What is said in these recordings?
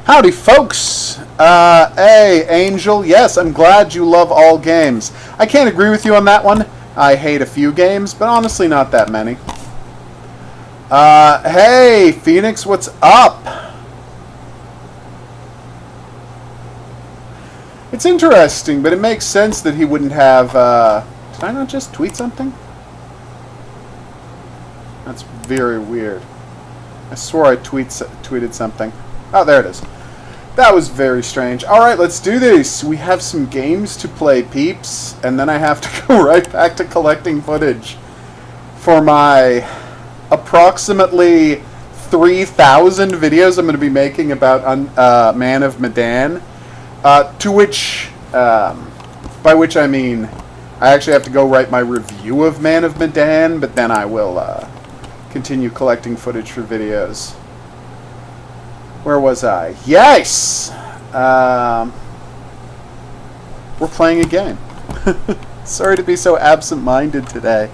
Howdy, folks. Hey, Angel. Yes, I'm glad you love all games. I can't agree with you on that one. I hate a few games, but honestly not that many. Hey, Phoenix, what's up? It's interesting, but it makes sense that he wouldn't have, did I not just tweet something? That's very weird. I swore I tweeted something. Oh, there it is. That was very strange. Alright, let's do this. We have some games to play, peeps, and then I have to go right back to collecting footage for my approximately 3,000 videos I'm going to be making about Man of Medan. To which, by which I mean, I actually have to go write my review of Man of Medan, but then I will continue collecting footage for videos. Where was I? Yes! We're playing a game. Sorry to be so absent-minded today.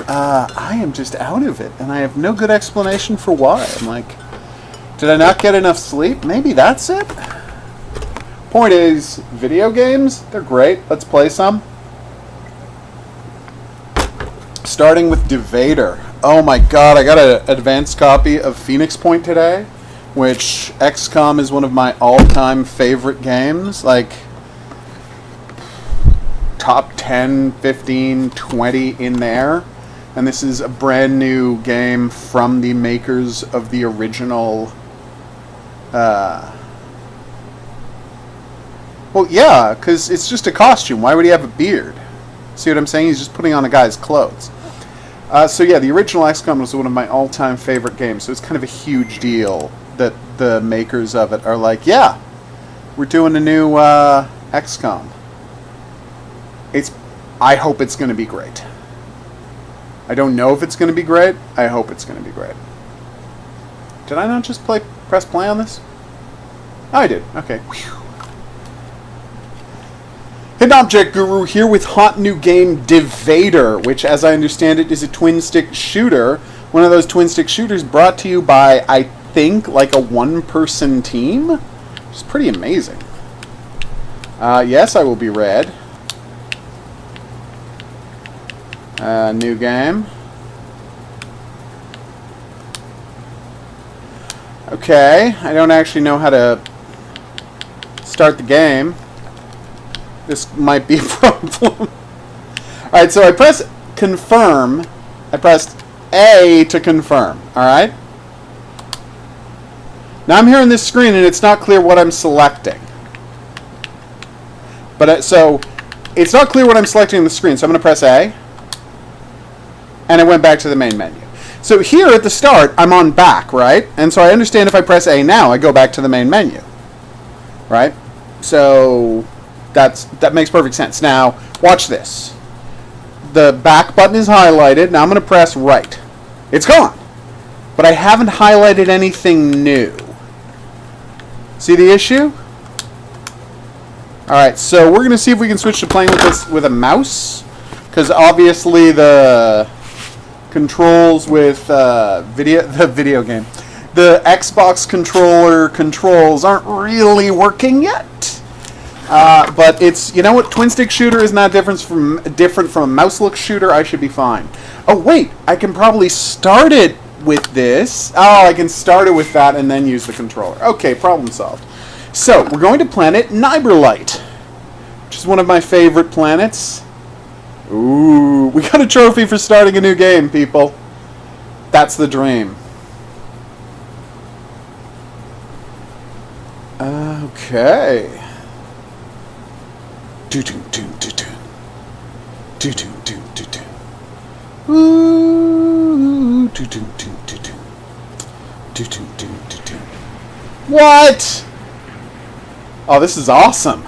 I am just out of it, and I have no good explanation for why. I'm like, did I not get enough sleep? Maybe that's it? Point is, video games, they're great. Let's play some. Starting with Devader. Oh my god, I got an advanced copy of Phoenix Point today, which XCOM is one of my all-time favorite games. Like, top 10, 15, 20 in there. And this is a brand new game from the makers of the original... Well, yeah, because it's just a costume. Why would he have a beard? See what I'm saying? He's just putting on a guy's clothes. So yeah, the original XCOM was one of my all-time favorite games, so it's kind of a huge deal that the makers of it are like, yeah, we're doing a new XCOM. I hope it's going to be great. I don't know if it's going to be great. I hope it's going to be great. Did I not just press play on this? Oh, I did. Okay. Whew. Hidden Object Guru here with hot new game Devader, which, as I understand it, is a twin-stick shooter. One of those twin-stick shooters brought to you by, I think, like a one-person team, which is pretty amazing. Yes, I will be red. New game. Okay, I don't actually know how to start the game. This might be a problem. Alright, so I press confirm. I pressed A to confirm. Alright? Now I'm here on this screen and it's not clear what I'm selecting. But so it's not clear what I'm selecting on the screen, so I'm going to press A. And I went back to the main menu. So here at the start, I'm on back, right? And so I understand if I press A now, I go back to the main menu. Right? So that makes perfect sense. Now, watch this. The back button is highlighted. Now I'm going to press right. It's gone. But I haven't highlighted anything new. See the issue? Alright, so we're going to see if we can switch to playing with this with a mouse. Because obviously the controls with the video game. The Xbox controller controls aren't really working yet. But it's, you know what, twin stick shooter is not different from a mouse look shooter. I should be fine. Oh wait, I can probably start it with this. Oh, I can start it with that and then use the controller. Okay, problem solved. So we're going to planet Niberlite, which is one of my favorite planets. Ooh, we got a trophy for starting a new game, people. That's the dream. Okay. What? Oh, this is awesome.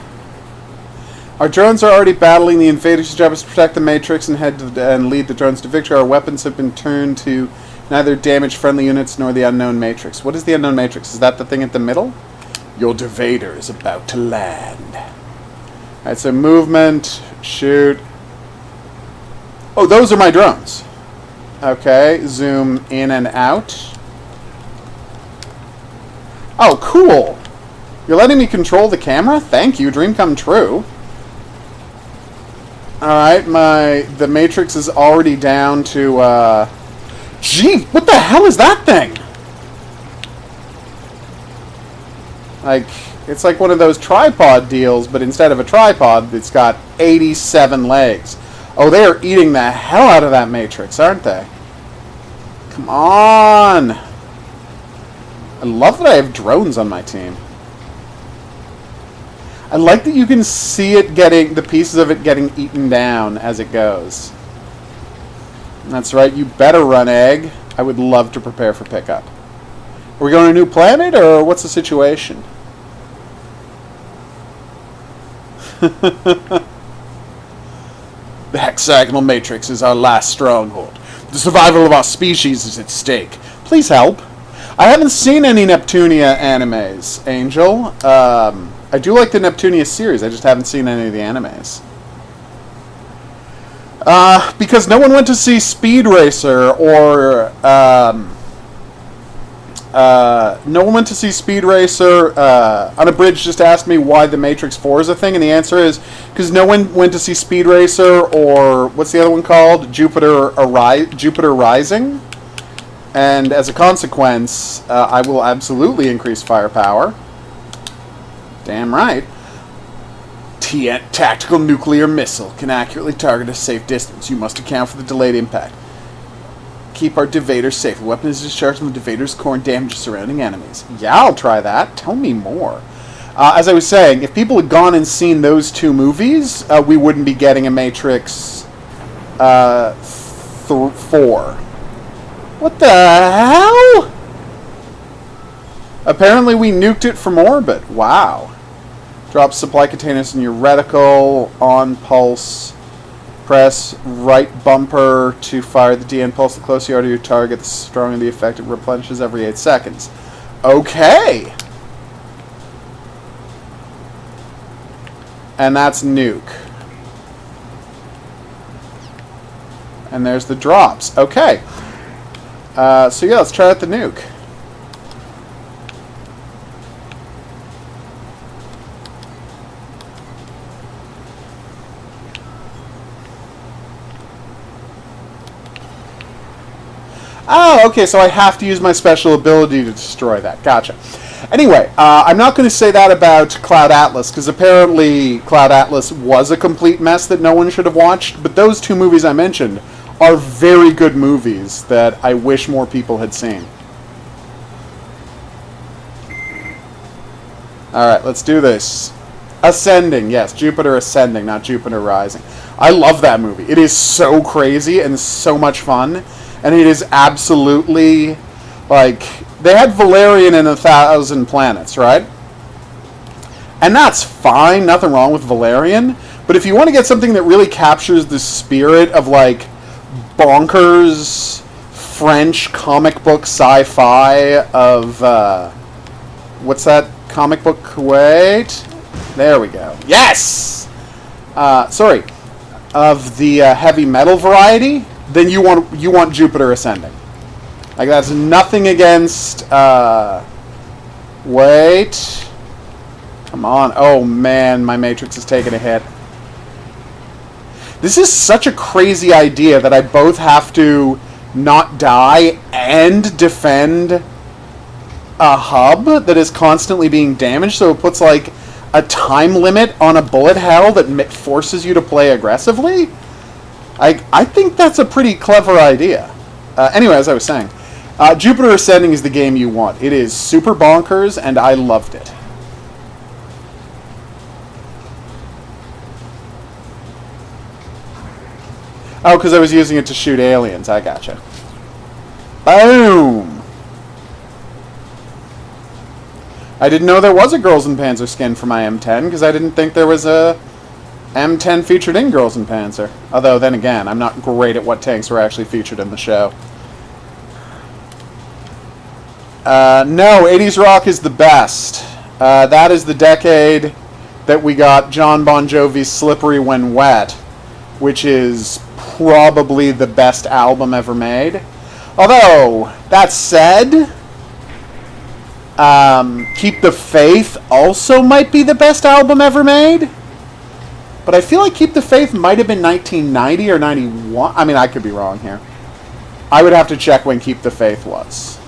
Our drones are already battling the invaders. Your job is to protect the Matrix and lead the drones to victory. Our weapons have been turned to neither damage friendly units nor the unknown Matrix. What is the unknown Matrix? Is that the thing at the middle? Your Devader is about to land. Alright, so movement, shoot. Oh, those are my drones. Okay, zoom in and out. Oh, cool. You're letting me control the camera? Thank you, dream come true. Alright, the Matrix is already down to, Gee, what the hell is that thing? Like, it's like one of those tripod deals, but instead of a tripod, it's got 87 legs. Oh, they are eating the hell out of that Matrix, aren't they? Come on! I love that I have drones on my team. I like that you can see it getting, the pieces of it getting eaten down as it goes. That's right, you better run, Egg. I would love to prepare for pickup. Are we going to a new planet, or what's the situation? The hexagonal matrix is our last stronghold. The survival of our species is at stake. Please help. I haven't seen any Neptunia animes, Angel. I do like the Neptunia series, I just haven't seen any of the animes. Because no one went to see Speed Racer, or, no one went to see Speed Racer. Unabridged just asked me why the Matrix 4 is a thing, and the answer is because no one went to see Speed Racer, or what's the other one called? Jupiter Rising. And as a consequence, I will absolutely increase firepower. Damn right. Tactical nuclear missile can accurately target a safe distance. You must account for the delayed impact. Keep our Devader safe. The weapon is discharged from the Devader's core and damages surrounding enemies. Yeah, I'll try that. Tell me more. As I was saying, if people had gone and seen those two movies, we wouldn't be getting a Matrix 4. What the hell? Apparently we nuked it from orbit. Wow. Drop supply containers in your reticle. On pulse. Press right bumper to fire the DN pulse. The closer you are to your target, the stronger the effect. It replenishes every 8 seconds. Okay. And that's nuke. And there's the drops. Okay. So yeah, let's try out the nuke. Oh, okay, so I have to use my special ability to destroy that. Gotcha. Anyway, I'm not going to say that about Cloud Atlas, because apparently Cloud Atlas was a complete mess that no one should have watched, but those two movies I mentioned are very good movies that I wish more people had seen. Alright, let's do this. Ascending, yes, Jupiter Ascending, not Jupiter Rising. I love that movie. It is so crazy and so much fun. And it is absolutely, like, they had Valerian in 1,000 Planets, right? And that's fine, nothing wrong with Valerian. But if you want to get something that really captures the spirit of, like, bonkers French comic book sci-fi of, what's that comic book? Wait. There we go. Yes! Sorry. Of the heavy metal variety, then you want Jupiter Ascending. Like, that's nothing against, wait. Come on. Oh, man, my Matrix is taking a hit. This is such a crazy idea that I both have to not die and defend a hub that is constantly being damaged, so it puts, like, a time limit on a bullet hell that forces you to play aggressively? I think that's a pretty clever idea. Anyway, as I was saying, Jupiter Ascending is the game you want. It is super bonkers, and I loved it. Oh, because I was using it to shoot aliens. I gotcha. Boom! I didn't know there was a Girls in Panzer skin for my M10, because I didn't think there was a M10 featured in Girls in Panzer. Although, then again, I'm not great at what tanks were actually featured in the show. No, 80s rock is the best. That is the decade that we got John Bon Jovi's Slippery When Wet, which is probably the best album ever made. Although, that said, Keep the Faith also might be the best album ever made. But I feel like Keep the Faith might have been 1990 or 91. I mean, I could be wrong here. I would have to check when Keep the Faith was.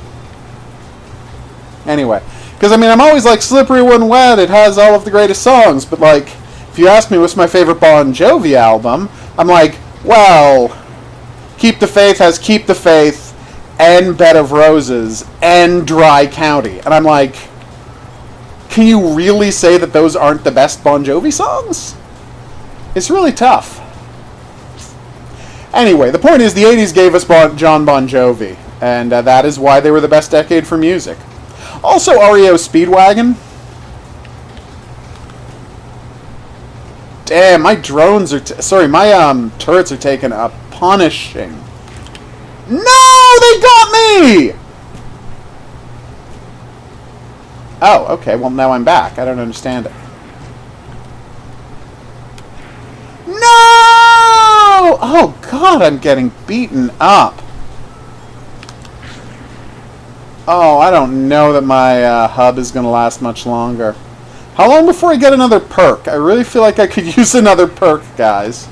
Anyway. Because, I mean, I'm always like, Slippery When Wet, it has all of the greatest songs. But, like, if you ask me what's my favorite Bon Jovi album, I'm like, well, Keep the Faith has Keep the Faith and Bed of Roses and Dry County. And I'm like, can you really say that those aren't the best Bon Jovi songs? It's really tough. Anyway, the point is the 80s gave us John Bon Jovi, and that is why they were the best decade for music. Also, REO Speedwagon. Damn, my drones are... my turrets are taking a punishing. No, they got me! Oh, okay, well now I'm back. I don't understand it. No! Oh, God, I'm getting beaten up. Oh, I don't know that my hub is going to last much longer. How long before I get another perk? I really feel like I could use another perk, guys.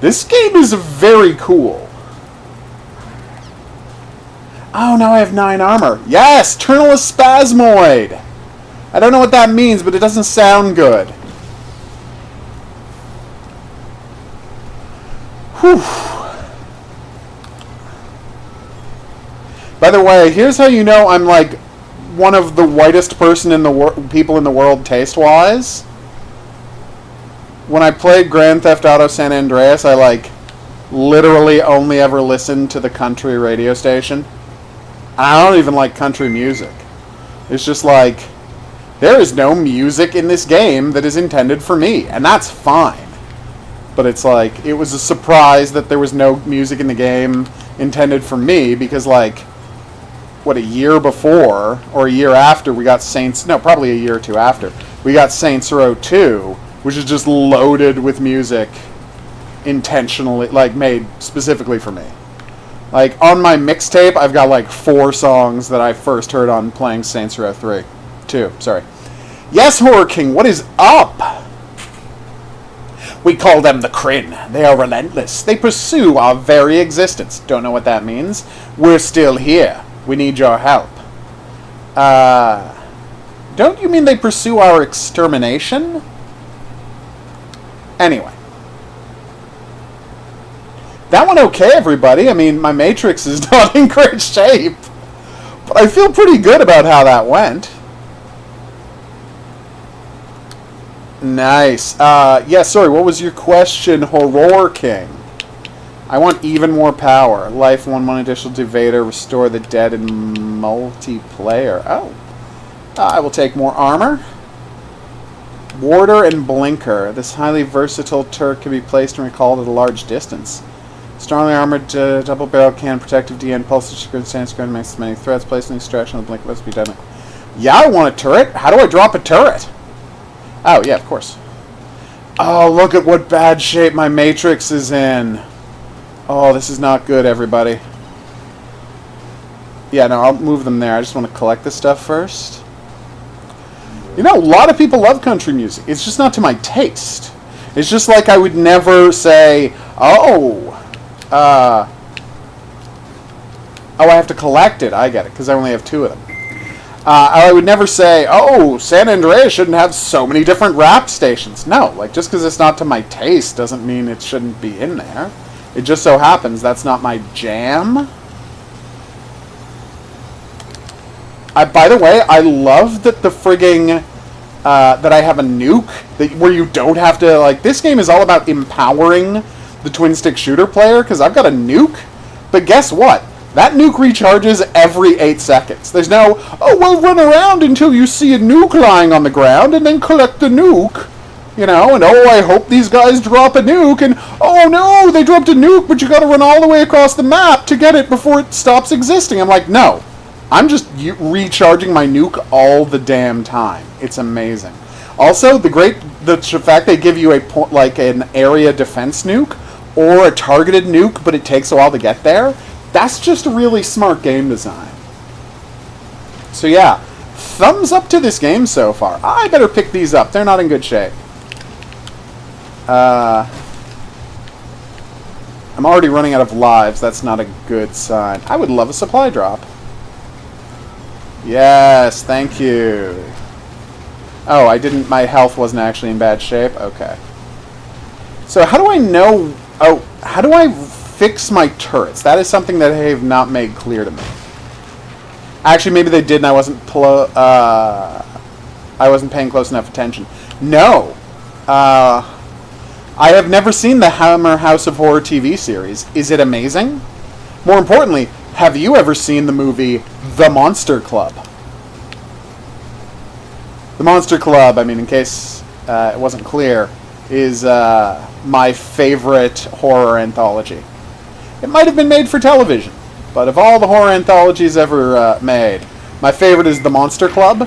This game is very cool. Oh, now I have 9 armor. Yes! Turnless Spasmoid! I don't know what that means, but it doesn't sound good. Whew. By the way, here's how you know I'm like one of the whitest people in the world taste-wise. When I played Grand Theft Auto San Andreas, I like literally only ever listened to the country radio station. I don't even like country music. It's just like, there is no music in this game that is intended for me, and that's fine. But it's like, it was a surprise that there was no music in the game intended for me, because like, what, a year before, or a year after, we got probably a year or two after, we got Saints Row 2, which is just loaded with music intentionally, like, made specifically for me. Like, on my mixtape, I've got like 4 songs that I first heard on playing Saints Row 2, sorry. Yes, Horror King, what is up? We call them the Kryn. They are relentless. They pursue our very existence. Don't know what that means. We're still here. We need your help. Don't you mean they pursue our extermination? Anyway. That went okay, everybody. I mean, my Matrix is not in great shape. But I feel pretty good about how that went. Nice. Yeah, sorry, what was your question, Horror King? I want even more power. Life, one additional Devader, restore the dead in multiplayer. Oh. I will take more armor. Warder and Blinker. This highly versatile turret can be placed and recalled at a large distance. Strongly armored double barrel cannon, protective DN, pulse circumstance, gun makes many threats. Placing extraction of the Blinker must be done. Yeah, I want a turret. How do I drop a turret? Oh, yeah, of course. Oh, look at what bad shape my Matrix is in. Oh, this is not good, everybody. Yeah, no, I'll move them there. I just want to collect this stuff first. You know, a lot of people love country music. It's just not to my taste. It's just like I would never say, oh, I have to collect it. I get it, because I only have 2 of them. I would never say, oh, San Andreas shouldn't have so many different rap stations. No, like, just because it's not to my taste doesn't mean it shouldn't be in there. It just so happens that's not my jam. By the way, I love that the frigging, that I have a nuke, where you don't have to, like, this game is all about empowering the twin-stick shooter player, because I've got a nuke, but guess what? That nuke recharges every 8 seconds. There's no, oh, well, run around until you see a nuke lying on the ground and then collect the nuke. You know, and oh, I hope these guys drop a nuke, and oh no, they dropped a nuke, but you gotta run all the way across the map to get it before it stops existing. I'm like, no. I'm just recharging my nuke all the damn time. It's amazing. Also, the fact they give you an area defense nuke, or a targeted nuke, but it takes a while to get there, that's just really smart game design. So yeah, thumbs up to this game so far. I better pick these up. They're not in good shape. I'm already running out of lives. That's not a good sign. I would love a supply drop. Yes, thank you. Oh, I didn't... My health wasn't actually in bad shape? Okay. So how do I know... Oh, how do I fix my turrets? That is something that they have not made clear to me. Actually, maybe they did and I wasn't paying close enough attention. No. I have never seen the Hammer House of Horror TV series. Is it amazing? More importantly, have you ever seen the movie The Monster Club? The Monster Club, I mean, in case it wasn't clear, is my favorite horror anthology. It might have been made for television, but of all the horror anthologies ever made, my favorite is The Monster Club.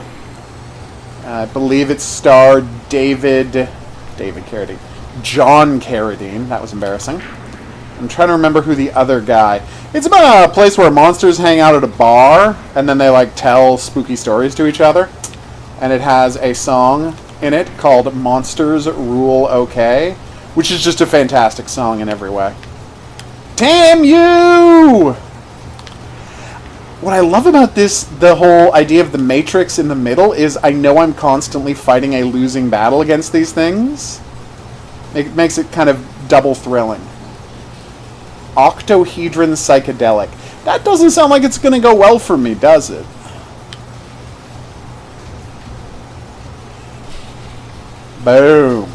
I believe it starred David Carradine. John Carradine. That was embarrassing. I'm trying to remember who the other guy... It's about a place where monsters hang out at a bar, and then they, like, tell spooky stories to each other. And it has a song in it called Monsters Rule OK, which is just a fantastic song in every way. Damn you! What I love about this, the whole idea of the Matrix in the middle, is I know I'm constantly fighting a losing battle against these things. It makes it kind of double thrilling. Octohedron Psychedelic. That doesn't sound like it's going to go well for me, does it? Boom.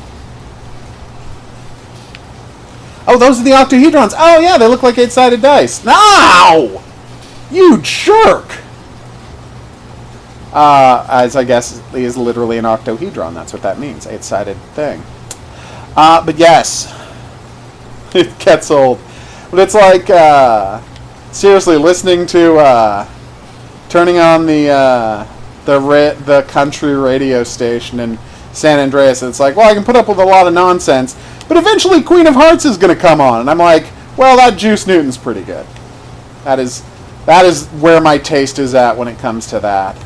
Oh, those are the octohedrons. Oh, yeah, they look like 8-sided dice. No! You jerk! As I guess is literally an octohedron. That's what that means. 8-sided thing. But yes. It gets old. But it's like, seriously, listening to, turning on the country radio station in San Andreas. It's like, well, I can put up with a lot of nonsense, but eventually Queen of Hearts is going to come on. And I'm like, well, that Juice Newton's pretty good. That is where my taste is at when it comes to that.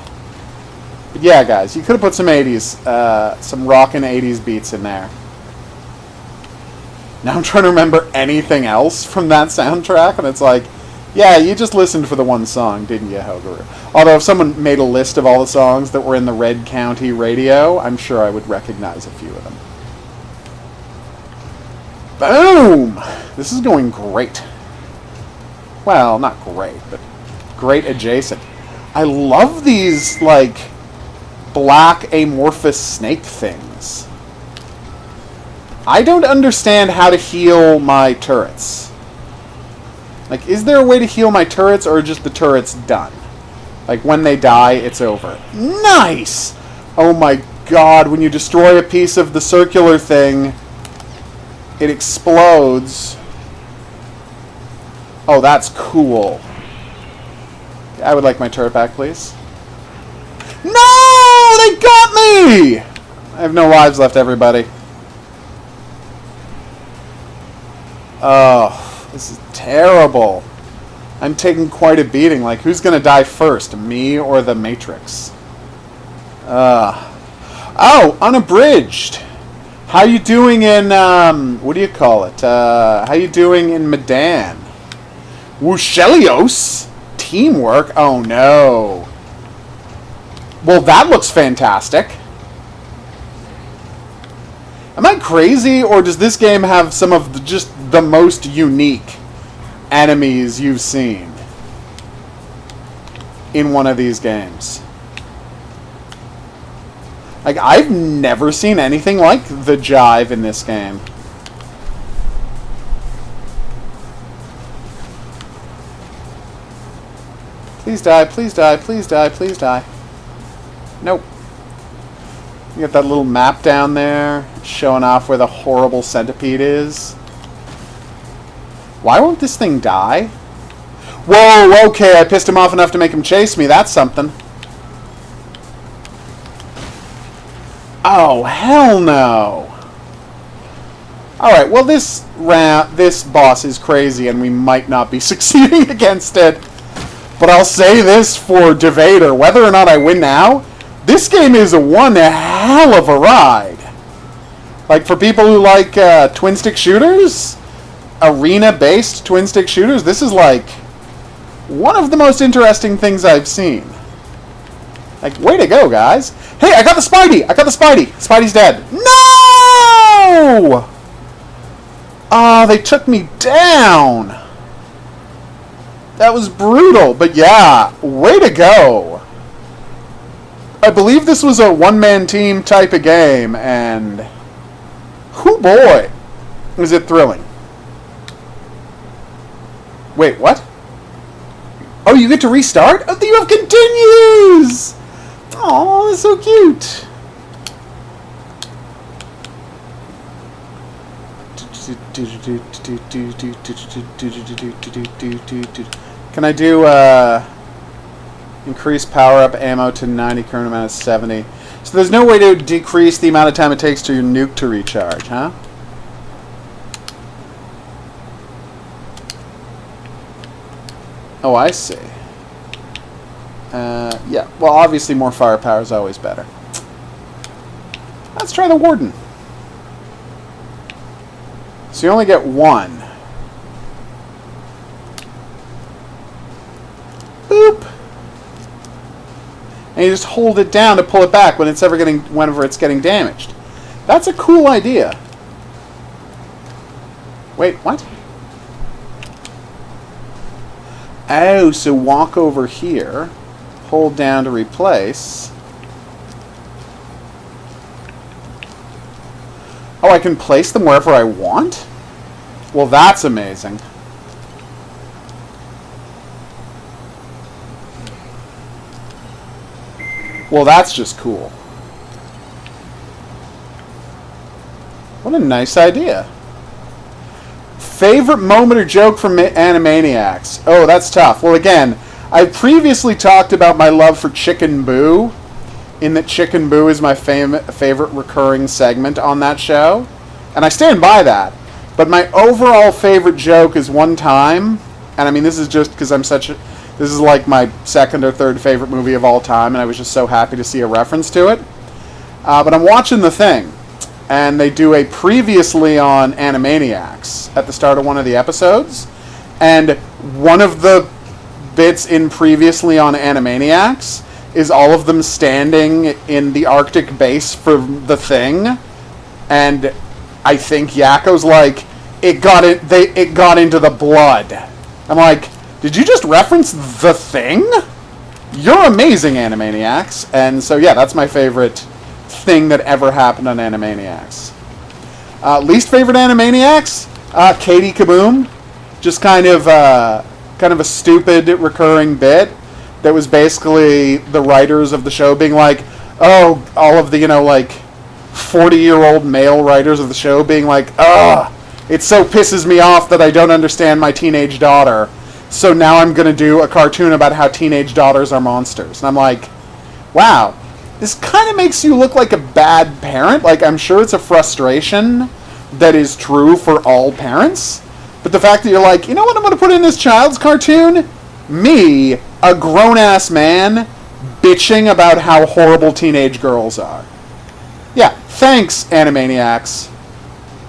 But yeah, guys, you could have put some 80s, some rockin' 80s beats in there. Now I'm trying to remember anything else from that soundtrack, and it's like, yeah, you just listened for the one song, didn't you, HOGuru? Although if someone made a list of all the songs that were in the Red County radio, I'm sure I would recognize a few of them. Boom! This is going great. Well, not great, but great adjacent. I love these, like, black amorphous snake things. I don't understand how to heal my turrets. Like, is there a way to heal my turrets, or just the turrets done? Like, when they die, it's over. Nice! Oh my god, when you destroy a piece of the circular thing, it explodes. Oh, that's cool. I would like my turret back, please. No! They got me! I have no lives left, everybody. Oh, this is terrible. I'm taking quite a beating. Like, who's going to die first, me or the Matrix? Oh, unabridged. How you doing in, what do you call it? How you doing in Medan? Wushelios? Teamwork? Oh, no. Well, that looks fantastic. Am I crazy, or does this game have some of just the most unique enemies you've seen in one of these games? Like, I've never seen anything like the Jive in this game. Please die, please die, please die, please die. Nope. You got that little map down there showing off where the horrible centipede is. Why won't this thing die? Whoa, okay, I pissed him off enough to make him chase me. That's something. Oh, hell no. Alright, well, this boss is crazy, and we might not be succeeding against it. But I'll say this for Devader, whether or not I win now, this game is one hell of a ride. Like, for people who like twin-stick shooters, arena-based twin-stick shooters, this is, like, one of the most interesting things I've seen. Like, way to go, guys. Hey, I got the Spidey! I got the Spidey! Spidey's dead. No! Ah, they took me down. That was brutal, but yeah, way to go. I believe this was a one-man team type of game, and whoo boy, was it thrilling. Wait, what? Oh, you get to restart? Oh, you have continues! Oh, that's so cute. Can I do increase power-up ammo to 90, current amount of 70? So there's no way to decrease the amount of time it takes to your nuke to recharge, huh? Oh, I see. Yeah, well, obviously more firepower is always better. Let's try the Warden. So you only get one. Boop. And you just hold it down to pull it back whenever it's getting damaged. That's a cool idea. Wait, what? Oh, so walk over here, hold down to replace. Oh, I can place them wherever I want? Well, that's amazing. Well, that's just cool. What a nice idea. Favorite moment or joke from Animaniacs? Oh, that's tough. Well, again, I previously talked about my love for Chicken Boo, in that Chicken Boo is my favorite recurring segment on that show. And I stand by that. But my overall favorite joke is one time, and I mean this is just because this is like my second or third favorite movie of all time, and I was just so happy to see a reference to it. But I'm watching The Thing, and they do a previously on Animaniacs at the start of one of the episodes, and one of the bits in previously on Animaniacs is all of them standing in the Arctic base for The Thing, and I think Yakko's like, it got into the blood. I'm like, did you just reference The Thing? You're amazing, Animaniacs. And so yeah, that's my favorite thing that ever happened on Animaniacs. Least favorite Animaniacs? Katie Kaboom. Just kind of a stupid recurring bit that was basically the writers of the show being like, oh, all of the, 40-year-old male writers of the show being like, ugh, it so pisses me off that I don't understand my teenage daughter, so now I'm going to do a cartoon about how teenage daughters are monsters. And I'm like, wow, this kind of makes you look like a bad parent. Like, I'm sure it's a frustration that is true for all parents, but the fact that you're like, you know what I'm going to put in this child's cartoon? Me, a grown-ass man, bitching about how horrible teenage girls are. Yeah, thanks, Animaniacs.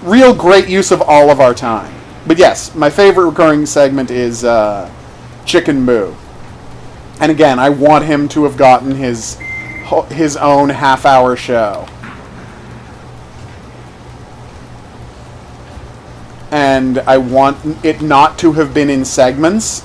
Real great use of all of our time. But yes, my favorite recurring segment is Chicken Boo. And again, I want him to have gotten his own half-hour show. And I want it not to have been in segments.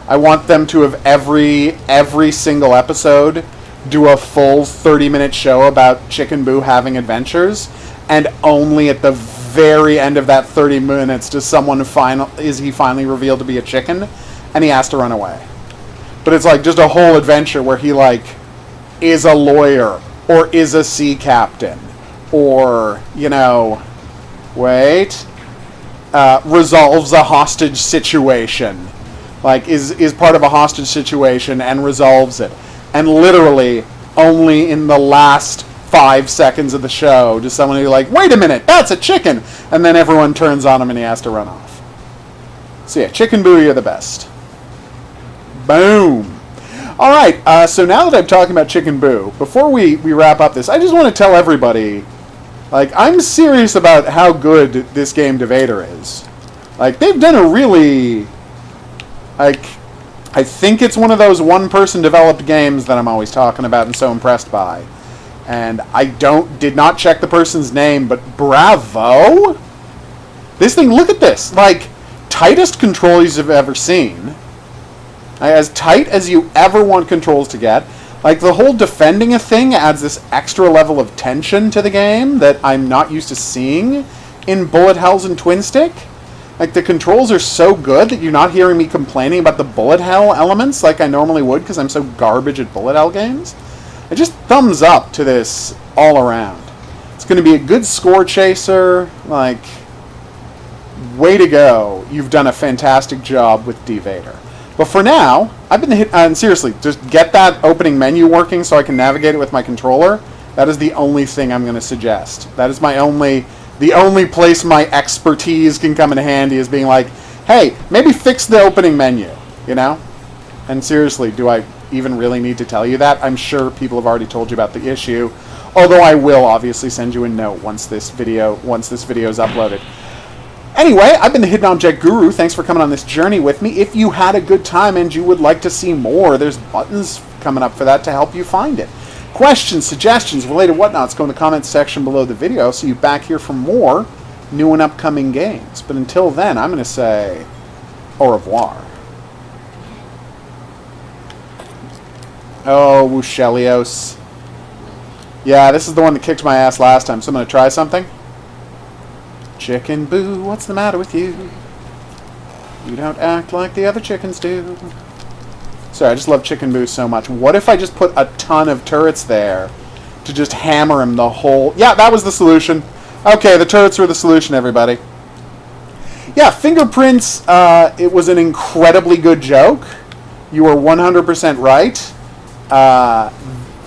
I want them to have every single episode do a full 30-minute show about Chicken Boo having adventures, and only at the very end of that 30 minutes does he finally revealed to be a chicken, and he has to run away. But it's like just a whole adventure where he is a lawyer, or is a sea captain, or resolves a hostage situation, is part of a hostage situation and resolves it. And literally, only in the last 5 seconds of the show does someone be like, wait a minute, that's a chicken! And then everyone turns on him and he has to run off. So yeah, Chicken Boo, you're the best. Boom. All right, so now that I'm talking about Chicken Boo, before we wrap up this, I just want to tell everybody, like, I'm serious about how good this game Devader is. Like, they've done a really, like, I think it's one of those one-person developed games that I'm always talking about and so impressed by. And I did not check the person's name, but bravo! This thing, look at this, like, tightest controls you've ever seen. As tight as you ever want controls to get. Like, the whole defending a thing adds this extra level of tension to the game that I'm not used to seeing in bullet hells and twin stick. Like, the controls are so good that you're not hearing me complaining about the bullet hell elements like I normally would because I'm so garbage at bullet hell games. I just thumbs up to this all around. It's going to be a good score chaser. Like, way to go. You've done a fantastic job with Devader. But for now, I've been hit, and seriously, just get that opening menu working so I can navigate it with my controller. That is the only thing I'm going to suggest. That is the only place my expertise can come in handy is being like, hey, maybe fix the opening menu, you know? And seriously, do I even really need to tell you that? I'm sure people have already told you about the issue, although I will obviously send you a note once this video is uploaded. Anyway, I've been the Hidden Object Guru. Thanks for coming on this journey with me. If you had a good time and you would like to see more, there's buttons coming up for that to help you find it. Questions, suggestions, related whatnots, go in the comments section below the video. I'll see you back here for more new and upcoming games. But until then, I'm going to say au revoir. Oh, Wushelios. Yeah, this is the one that kicked my ass last time, so I'm going to try something. Chicken Boo, what's the matter with you? You don't act like the other chickens do. Sorry, I just love Chicken Boo so much. What if I just put a ton of turrets there to just hammer him the whole... Yeah, that was the solution. Okay, the turrets were the solution, everybody. Yeah, fingerprints, it was an incredibly good joke. You were 100% right. I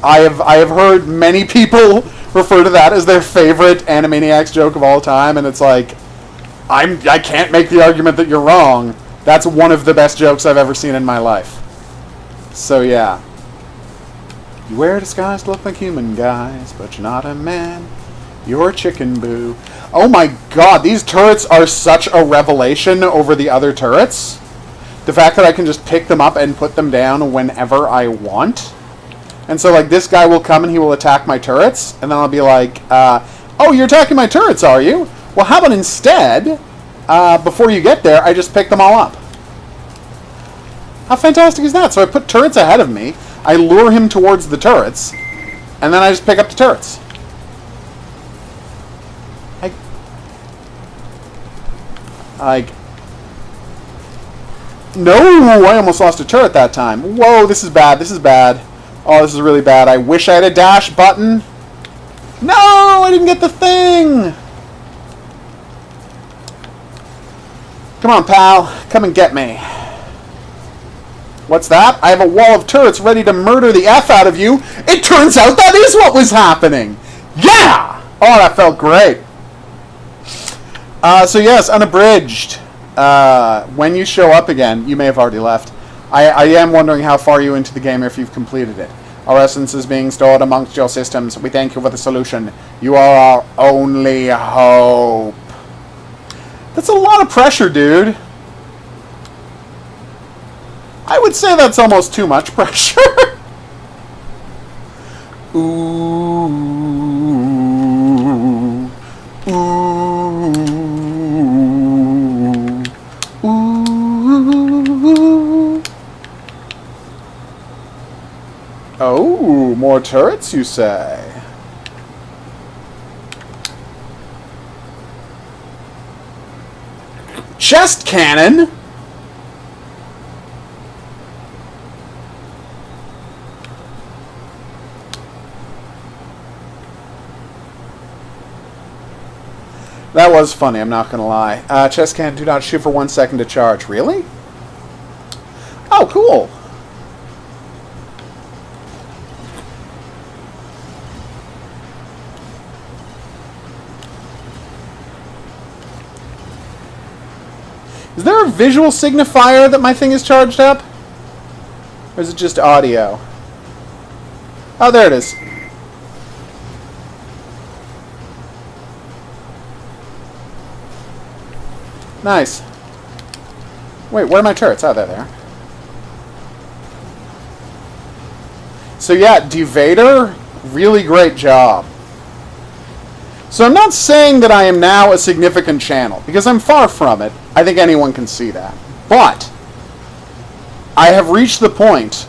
have heard many people refer to that as their favorite Animaniacs joke of all time, and it's like, I can't make the argument that you're wrong. That's one of the best jokes I've ever seen in my life. So yeah. You wear a disguise to look like human guys, but you're not a man. You're Chicken Boo. Oh my god, these turrets are such a revelation over the other turrets. The fact that I can just pick them up and put them down whenever I want. And so, like, this guy will come and he will attack my turrets, and then I'll be like, oh, you're attacking my turrets, are you? Well, how about instead, before you get there, I just pick them all up? How fantastic is that? So I put turrets ahead of me, I lure him towards the turrets, and then I just pick up the turrets. No, I almost lost a turret that time. Whoa, this is bad, this is bad. Oh, this is really bad. I wish I had a dash button. No, I didn't get the thing. Come on, pal. Come and get me. What's that? I have a wall of turrets ready to murder the F out of you. It turns out that is what was happening. Yeah! Oh, that felt great. So yes, unabridged. When you show up again, you may have already left. I am wondering how far you into the game or if you've completed it. Our essence is being stored amongst your systems. We thank you for the solution. You are our only hope. That's a lot of pressure, dude. I would say that's almost too much pressure. Ooh. Ooh. Ooh. Oh, more turrets, you say? Chest cannon? That was funny, I'm not gonna lie. Chest cannon do not shoot for 1 second to charge. Really? Oh, cool. Is there a visual signifier that my thing is charged up? Or is it just audio? Oh, there it is. Nice. Wait, where are my turrets? Oh, there they are. So yeah, Devader, really great job. So I'm not saying that I am now a significant channel, because I'm far from it. I think anyone can see that. But I have reached the point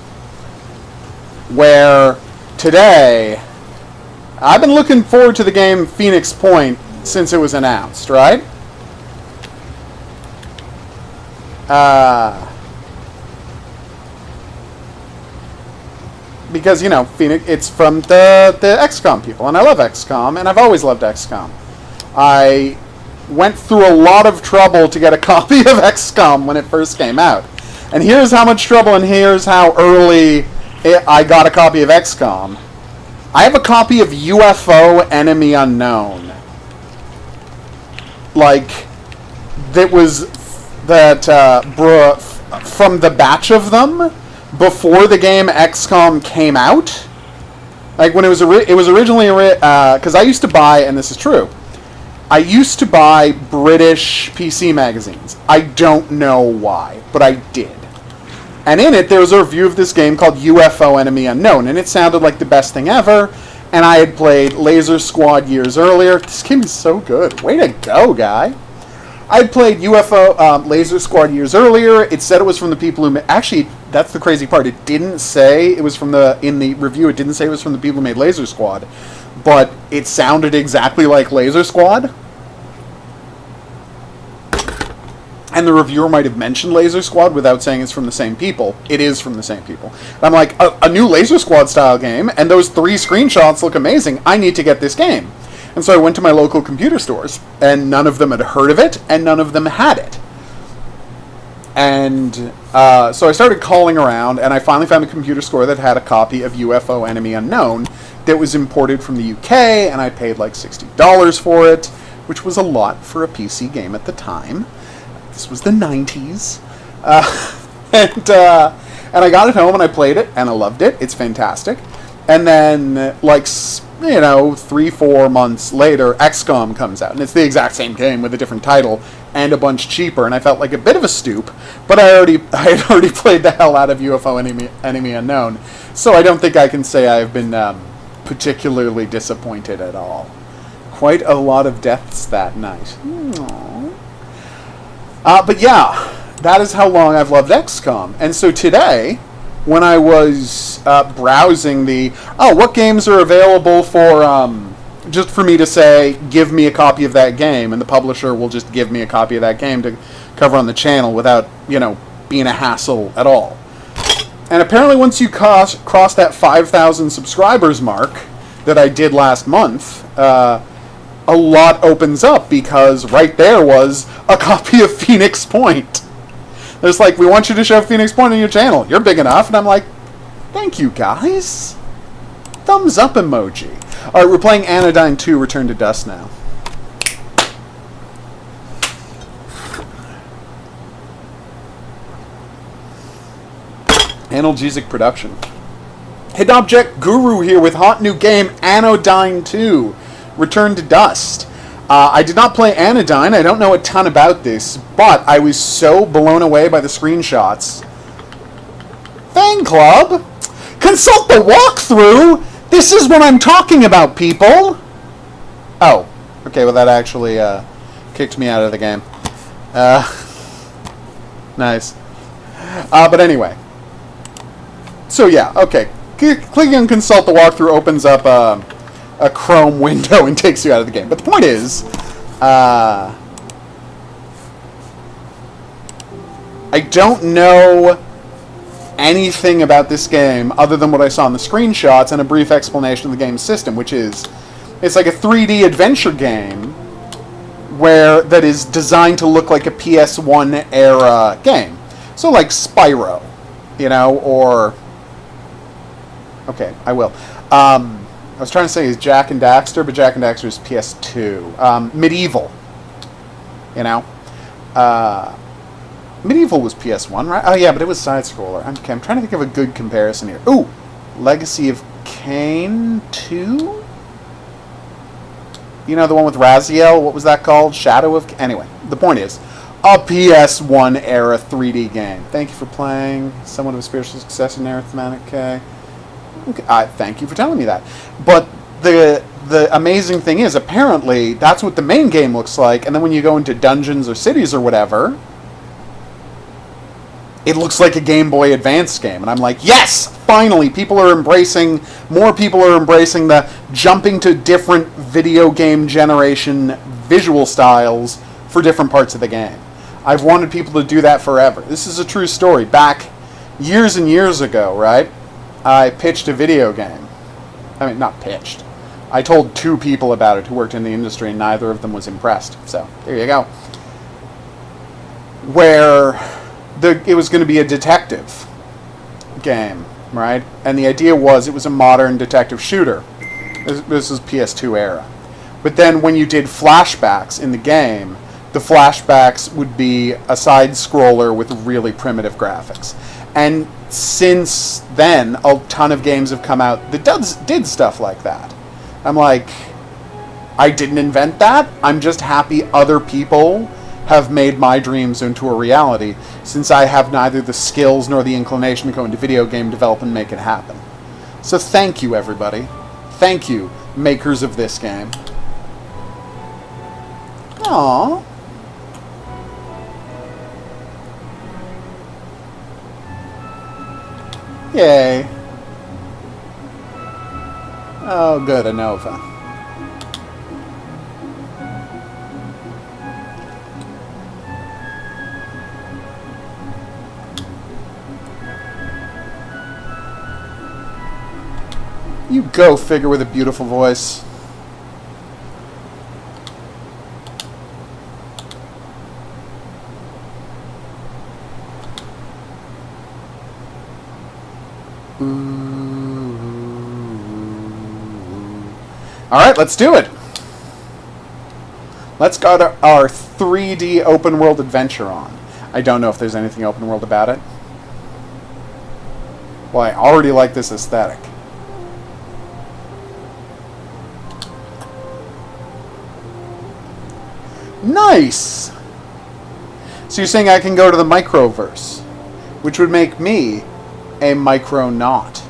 where today, I've been looking forward to the game Phoenix Point since it was announced, right? Because, you know, Phoenix, it's from the XCOM people, and I love XCOM, and I've always loved XCOM. I went through a lot of trouble to get a copy of XCOM when it first came out. And here's how much trouble, and here's how early I got a copy of XCOM. I have a copy of UFO Enemy Unknown. Like, that was from the batch of them before the game XCOM came out. Like, when it was originally, because I used to buy, and this is true, I used to buy British PC magazines. I don't know why, but I did. And in it, there was a review of this game called UFO Enemy Unknown, and it sounded like the best thing ever, and I had played Laser Squad years earlier. This game is so good. Way to go, guy. I'd played UFO Laser Squad years earlier. It said it was from the people who... Actually, that's the crazy part. It didn't say it was from the... In the review, it didn't say it was from the people who made Laser Squad. But it sounded exactly like Laser Squad. And the reviewer might have mentioned Laser Squad without saying it's from the same people. It is from the same people. And I'm like, a new Laser Squad style game, and those 3 screenshots look amazing. I need to get this game. And so I went to my local computer stores, and none of them had heard of it, and none of them had it. And so I started calling around, and I finally found a computer store that had a copy of UFO Enemy Unknown that was imported from the UK, and I paid like $60 for it, which was a lot for a PC game at the time. This was the 90s. And I got it home, and I played it, and I loved it. It's fantastic. And then, like, 3-4 months later, XCOM comes out, and it's the exact same game with a different title and a bunch cheaper. And I felt like a bit of a stoop, but I had already played the hell out of UFO Enemy Unknown, so I don't think I can say I've been particularly disappointed at all. Quite a lot of deaths that night. But yeah, that is how long I've loved XCOM. And so today, when I was browsing what games are available for, just for me to say, give me a copy of that game, and the publisher will just give me a copy of that game to cover on the channel without, being a hassle at all. And apparently once you cross that 5,000 subscribers mark that I did last month, a lot opens up, because right there was a copy of Phoenix Point. There's like, we want you to show Phoenix Point on your channel. You're big enough. And I'm like, thank you, guys. Thumbs up emoji. All right, we're playing Anodyne 2, Return to Dust now. Analgesic production. Hit Object Guru here with hot new game Anodyne 2, Return to Dust. I did not play Anodyne. I don't know a ton about this, but I was so blown away by the screenshots. Fan Club? Consult the walkthrough? This is what I'm talking about, people! Oh, okay, well that actually kicked me out of the game. Nice. But anyway. So yeah, okay. Clicking on Consult the walkthrough opens up a Chrome window and takes you out of the game. But the point is, I don't know anything about this game other than what I saw in the screenshots and a brief explanation of the game's system, which is, it's like a 3D adventure game that is designed to look like a PS1 era game. So like Spyro, or... Okay, I will. I was trying to say is Jak and Daxter, but Jak and Daxter is PS2. Medieval. Medieval was PS1, right? Oh yeah, but it was side-scroller. Okay, I'm trying to think of a good comparison here. Ooh! Legacy of Kain 2? You know, the one with Raziel? What was that called? Shadow of... Anyway, the point is, a PS1 era 3D game. Thank you for playing. Somewhat of a spiritual successor in Arithmetic. Okay. Thank you for telling me that. But the amazing thing is, apparently, that's what the main game looks like, and then when you go into dungeons or cities or whatever, it looks like a Game Boy Advance game. And I'm like, yes! Finally, more people are embracing the jumping to different video game generation visual styles for different parts of the game. I've wanted people to do that forever. This is a true story. Back years and years ago, right? I pitched a video game. I mean, not pitched. I told 2 people about it who worked in the industry, and neither of them was impressed. So, there you go. Where it was going to be a detective game, right? And the idea was it was a modern detective shooter. This is PS2 era. But then when you did flashbacks in the game, the flashbacks would be a side-scroller with really primitive graphics. And since then, a ton of games have come out that did stuff like that. I'm like, I didn't invent that. I'm just happy other people have made my dreams into a reality, since I have neither the skills nor the inclination to go into video game development and make it happen. So thank you, everybody. Thank you, makers of this game. Aww. Yay. Oh, good, a Nova. You go figure with a beautiful voice. Alright, let's do it. Let's go to our 3D open world adventure on. I don't know if there's anything open world about it. Well, I already like this aesthetic. Nice! So you're saying I can go to the microverse, which would make me a micronaut.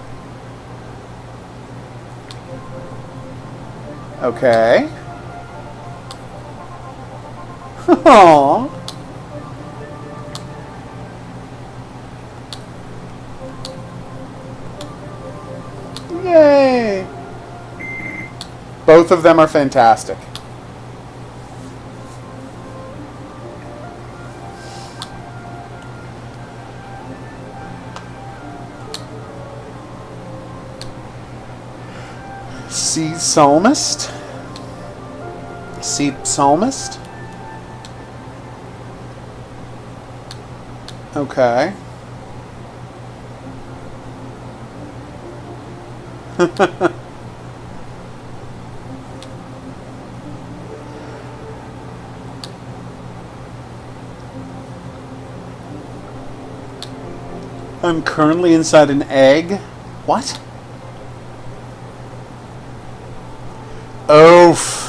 Okay. Aww. Yay! Both of them are fantastic. Seed Psalmist. Seed Psalmist. Okay. I'm currently inside an egg. What? Oof.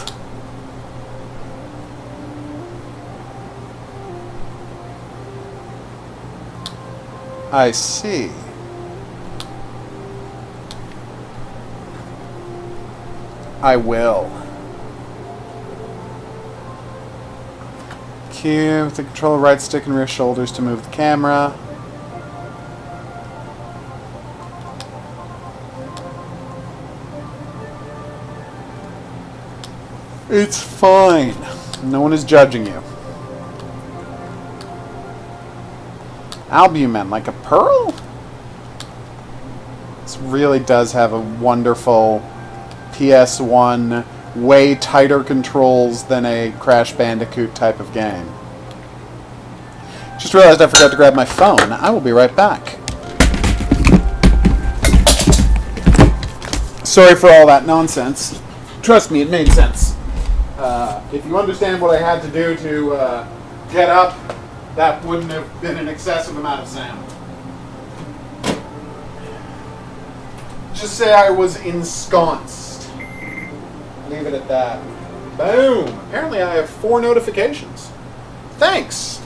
I see. I will. Q with the controller right stick and rear shoulders to move the camera. It's fine. No one is judging you. Albumen, like a pearl? This really does have a wonderful PS1, way tighter controls than a Crash Bandicoot type of game. Just realized I forgot to grab my phone. I will be right back. Sorry for all that nonsense. Trust me, it made sense. If you understand what I had to do to get up that wouldn't have been an excessive amount of sound. Just say I was ensconced. Leave it at that. Boom! Apparently I have 4 notifications. Thanks,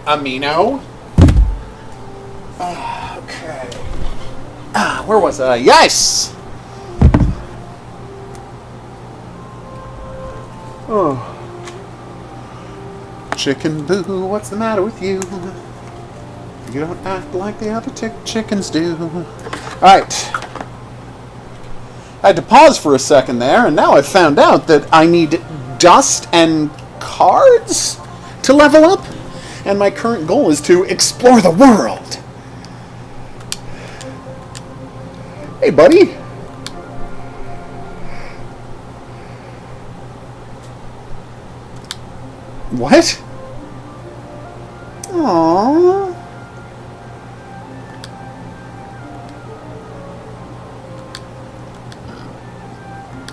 Amino. Okay. Where was I? Yes! Oh. Chicken boo, what's the matter with you? You don't act like the other chickens do. Alright. I had to pause for a second there, and now I've found out that I need dust and cards to level up. And my current goal is to explore the world. Hey, buddy. What? Aww.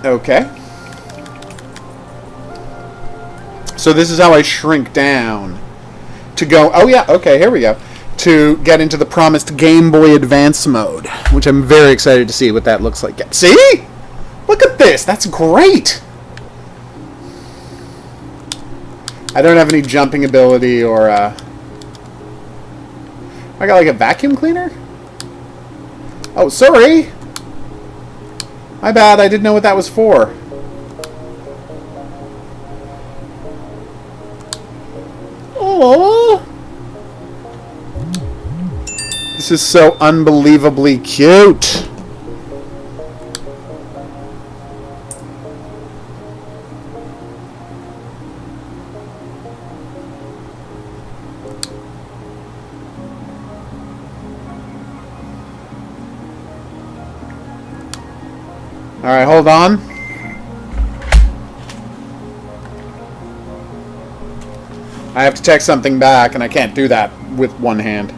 Okay. So this is how I shrink down to go. Oh yeah, okay, here we go. To get into the promised Game Boy Advance mode, which I'm very excited to see what that looks like. See? Look at this. That's great. I don't have any jumping ability or I got like a vacuum cleaner? Oh, sorry. My bad, I didn't know what that was for. Oh, this is so unbelievably cute. All right, hold on. I have to text something back, and I can't do that with one hand.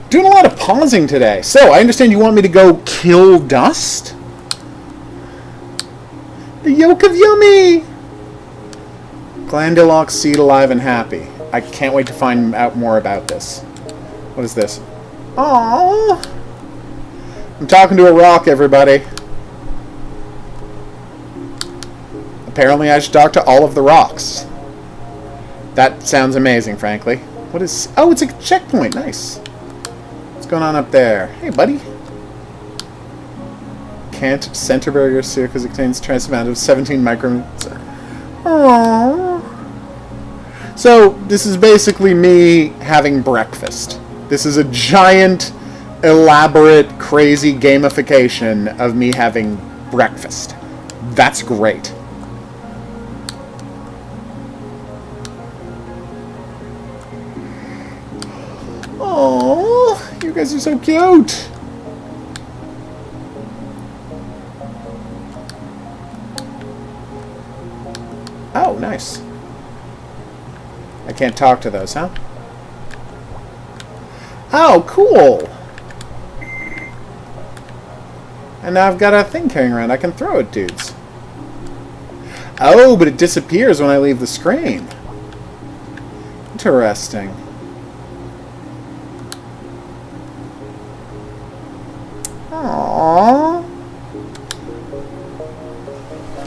Doing a lot of pausing today. So, I understand you want me to go kill dust? The yolk of yummy! Glandilock, seed alive and happy. I can't wait to find out more about this. What is this? Aww! I'm talking to a rock, everybody. Apparently I should talk to all of the rocks. That sounds amazing, frankly. What is... Oh, it's a checkpoint. Nice. What's going on up there? Hey, buddy. Can't Centerburger Circus contains trace amount of 17 microns. Aww. So, this is basically me having breakfast. This is a giant, elaborate, crazy gamification of me having breakfast. That's great. Oh, you guys are so cute. Oh, nice. I can't talk to those, huh? Oh, cool. And now I've got a thing carrying around. I can throw at dudes. Oh, but it disappears when I leave the screen. Interesting. Aww.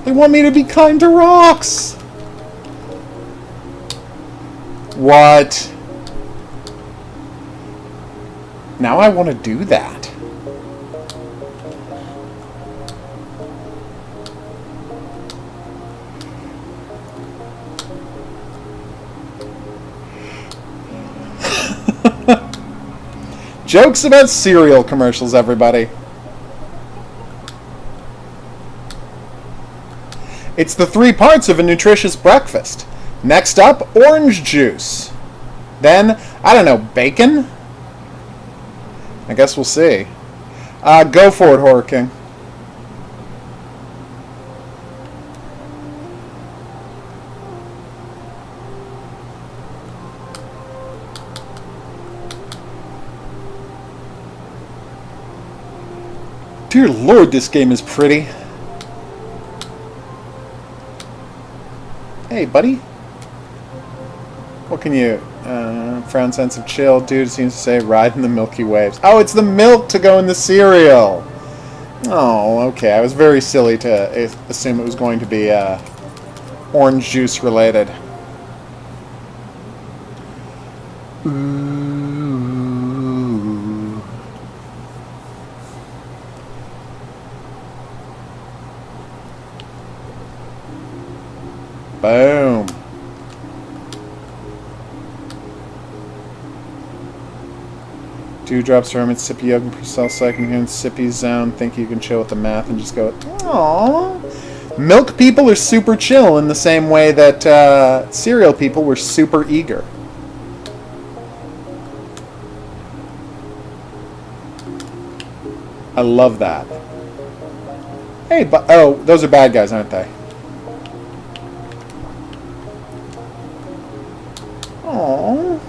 They want me to be kind to rocks. What? Now I want to do that. Jokes about cereal commercials, everybody. It's the 3 parts of a nutritious breakfast. Next up, orange juice. Then, I don't know, bacon? I guess we'll see. Go for it, Horror King. Dear Lord, this game is pretty. Hey, buddy. What can you... frown sense of chill. Dude seems to say ride in the milky waves. Oh, it's the milk to go in the cereal. Oh, okay. I was very silly to assume it was going to be orange juice related. Ooh. Boom. Dewdrops from its sippy yolk and pre-cell second here in sippy zone. Think you can chill with the math and just go, aww. Milk people are super chill in the same way that cereal people were super eager. I love that. Hey, but oh, those are bad guys, aren't they? Aww.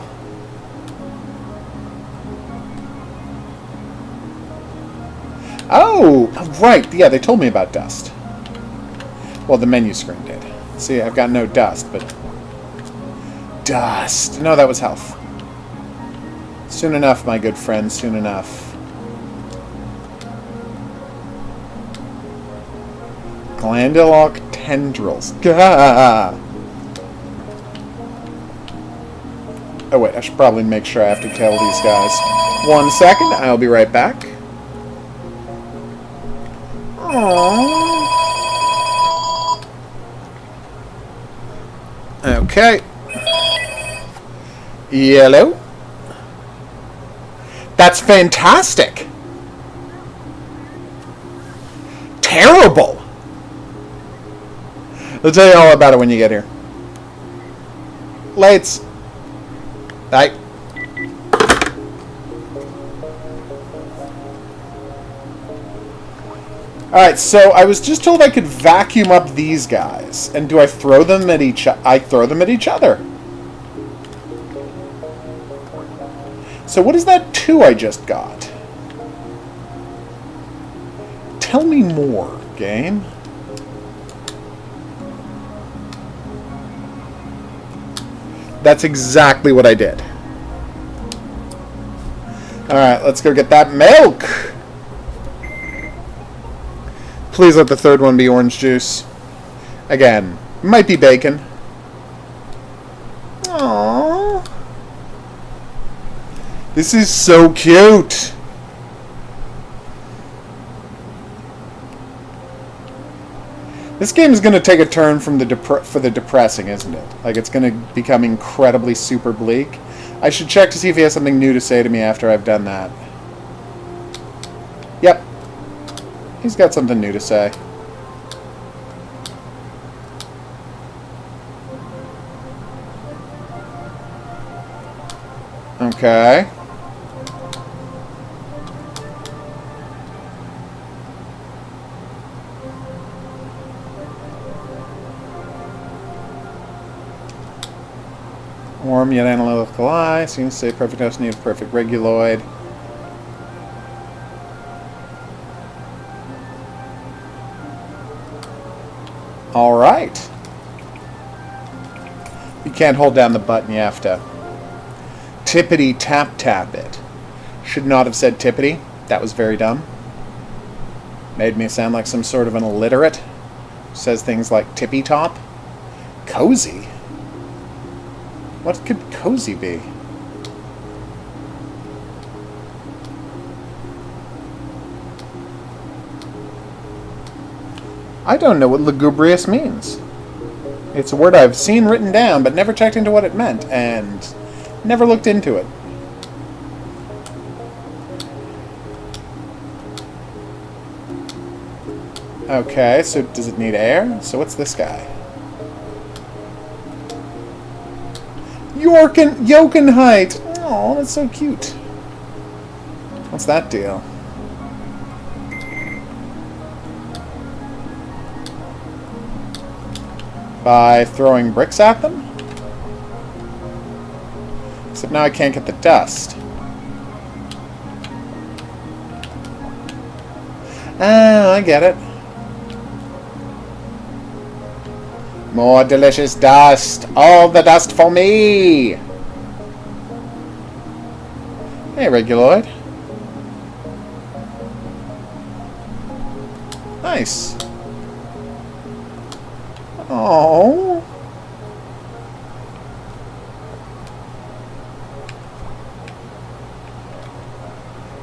Oh, right. Yeah, they told me about dust. Well, the menu screen did. See, I've got no dust, but... Dust. No, that was health. Soon enough, my good friend, soon enough. Glandular tendrils. Gah! Oh, wait, I should probably make sure I have to kill these guys. 1 second, I'll be right back. Aww. Okay. Yellow. That's fantastic. Terrible. I'll tell you all about it when you get here. Lights. Bye. Alright, so I was just told I could vacuum up these guys. And do I throw them at each other? I throw them at each other. So what is that 2 I just got? Tell me more, game. That's exactly what I did. Alright, let's go get that milk! Please let the 3rd one be orange juice. Again, might be bacon. Aww. This is so cute! This game is going to take a turn from for the depressing, isn't it? Like, it's going to become incredibly super bleak. I should check to see if he has something new to say to me after I've done that. Yep. He's got something new to say. Okay. Warm yet analytical eye. Seems to say perfect host needs perfect reguloid. Alright. You can't hold down the button, you have to tippity tap tap it. Should not have said tippity. That was very dumb. Made me sound like some sort of an illiterate. Says things like tippy top. Cozy. What could cozy be? I don't know what lugubrious means. It's a word I've seen written down, but never checked into what it meant, and never looked into it. Okay, so does it need air? So what's this guy? Jokenheit! Oh, that's so cute. What's that deal? By throwing bricks at them? Except now I can't get the dust. Ah, I get it. More delicious dust. All the dust for me. Hey, Reguloid. Nice. Oh.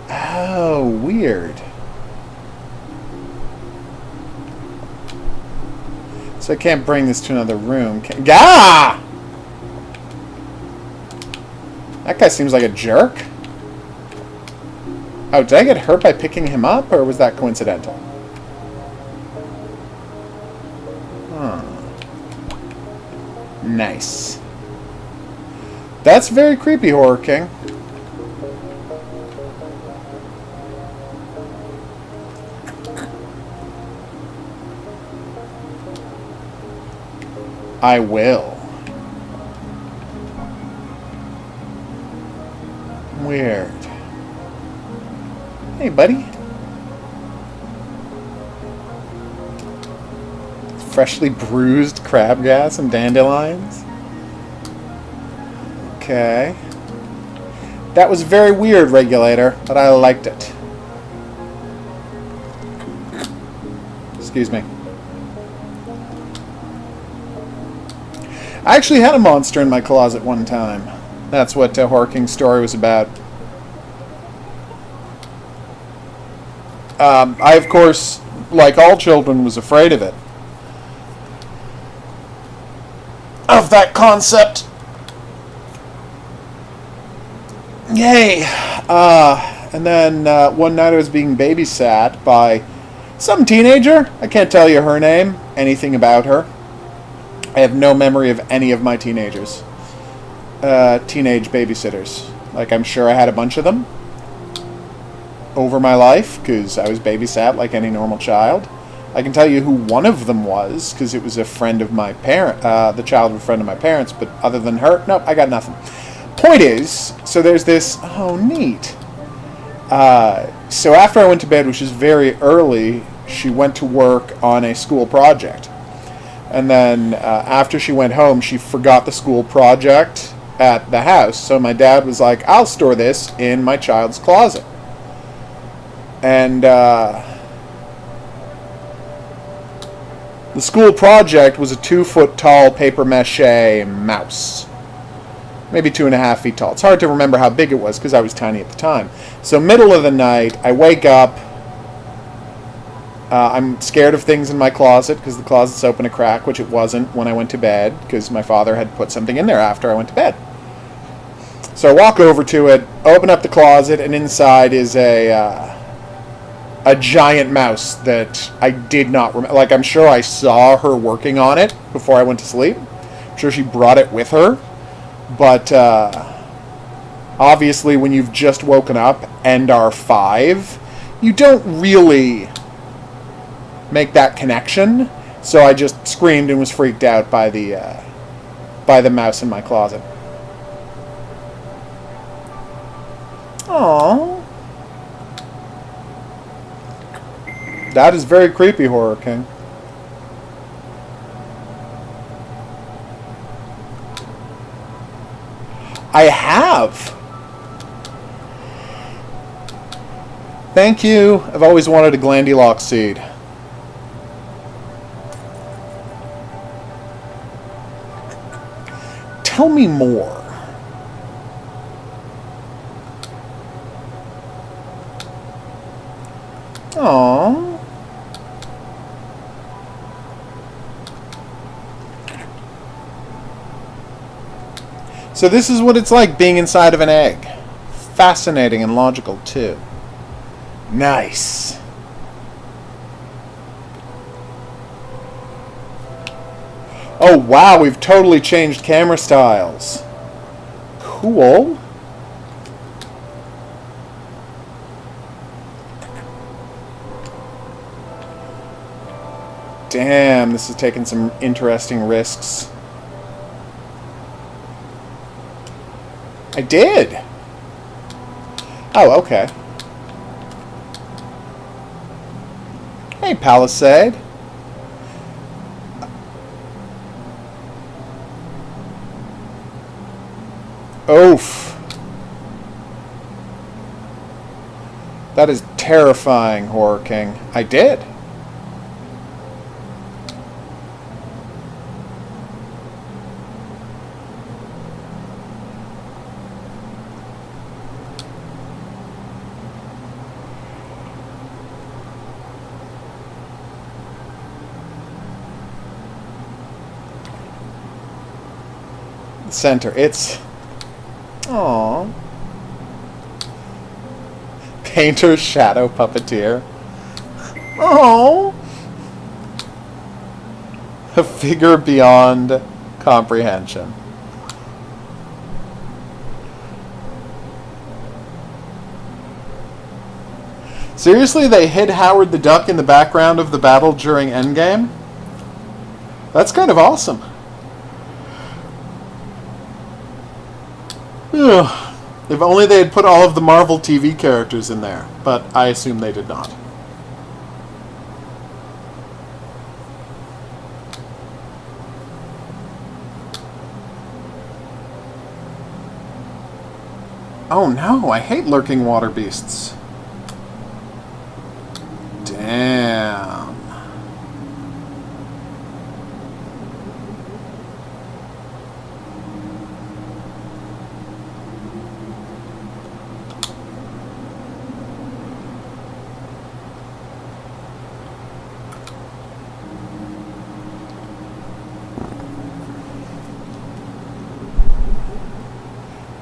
Oh, weird. So I can't bring this to another room. Gah! That guy seems like a jerk. Oh, did I get hurt by picking him up, or was that coincidental? Huh. Nice. That's very creepy, Horror King. I will. Weird. Hey, buddy. Freshly bruised crabgrass and dandelions. Okay. That was very weird, Regulator, but I liked it. Excuse me. I actually had a monster in my closet one time. That's what Horror King's story was about. I, of course, like all children, was afraid of it. Of that concept. Yay! And then one night I was being babysat by some teenager. I can't tell you her name, anything about her. I have no memory of any of my teenagers. Teenage babysitters. Like, I'm sure I had a bunch of them over my life, because I was babysat like any normal child. I can tell you who one of them was, because it was a friend of my parent, the child of a friend of my parents, but other than her, nope, I got nothing. Point is, so there's this, oh, neat. So after I went to bed, which is very early, she went to work on a school project. And then after she went home, she forgot the school project at the house. So my dad was like, I'll store this in my child's closet. And the school project was a 2-foot tall paper mache mouse. Maybe 2.5 feet tall. It's hard to remember how big it was because I was tiny at the time. So middle of the night, I wake up. I'm scared of things in my closet because the closet's open a crack, which it wasn't when I went to bed because my father had put something in there after I went to bed. So I walk over to it, open up the closet, and inside is a giant mouse that I did not remember. Like, I'm sure I saw her working on it before I went to sleep. I'm sure she brought it with her. But obviously when you've just woken up and are 5, you don't really make that connection. So I just screamed and was freaked out by the mouse in my closet. Aww. That is very creepy, Horror King. I have. Thank you. I've always wanted a Glandilock seed. Tell me more. Aww. So this is what it's like being inside of an egg. Fascinating and logical, too. Nice. Oh wow, we've totally changed camera styles. Cool. Damn, this is taking some interesting risks. I did! Oh, okay. Hey, Palisade. Oof. That is terrifying, Horror King. I did. Center. It's... Aww. Painter, shadow, puppeteer. Aww. A figure beyond comprehension. Seriously, they hid Howard the Duck in the background of the battle during Endgame? That's kind of awesome. Ugh. If only they had put all of the Marvel TV characters in there, but I assume they did not. Oh no, I hate lurking water beasts. Damn.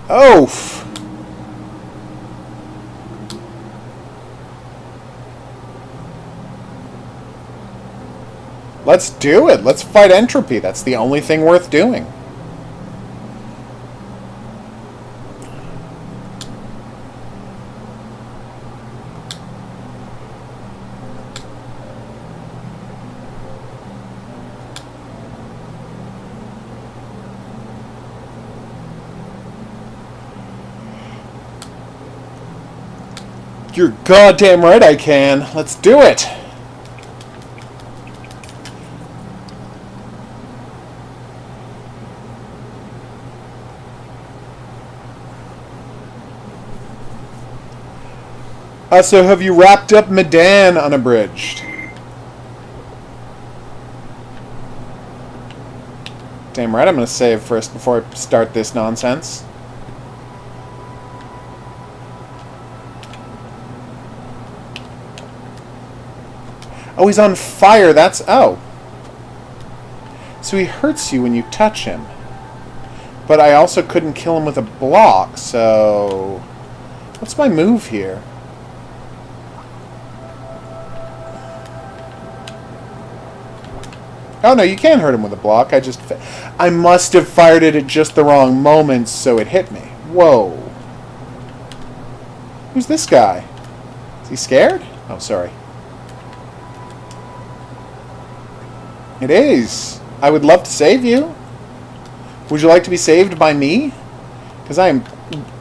Oof. Let's do it. Let's fight entropy. That's the only thing worth doing. You're goddamn right I can. Let's do it. So have you wrapped up Medan Unabridged? Damn right I'm going to save first before I start this nonsense. Oh, he's on fire. That's... Oh. So he hurts you when you touch him. But I also couldn't kill him with a block, so... What's my move here? Oh, no, you can hurt him with a block. I must have fired it at just the wrong moment, so it hit me. Whoa. Who's this guy? Is he scared? Oh, sorry. It is. I would love to save you. Would you like to be saved by me? Because I am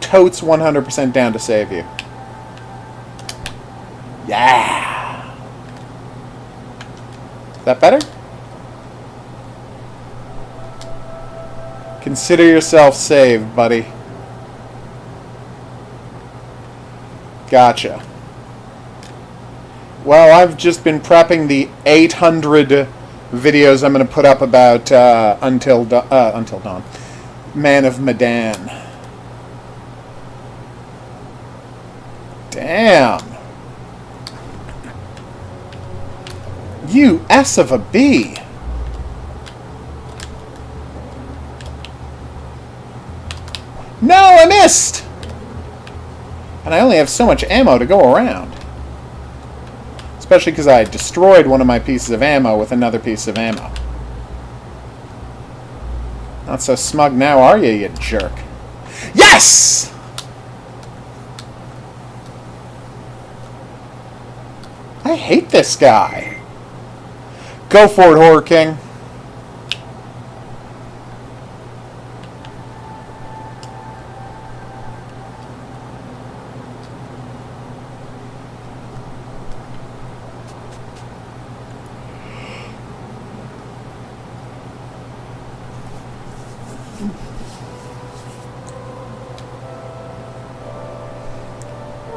totes 100% down to save you. Yeah. Is that better? Consider yourself saved, buddy. Gotcha. Well, I've just been prepping the 800 videos I'm going to put up about Until Dawn. Man of Medan. Damn. You S of a B. No, I missed! And I only have so much ammo to go around. Especially because I destroyed one of my pieces of ammo with another piece of ammo. Not so smug now, are you, you jerk? Yes! I hate this guy. Go for it, Horror King.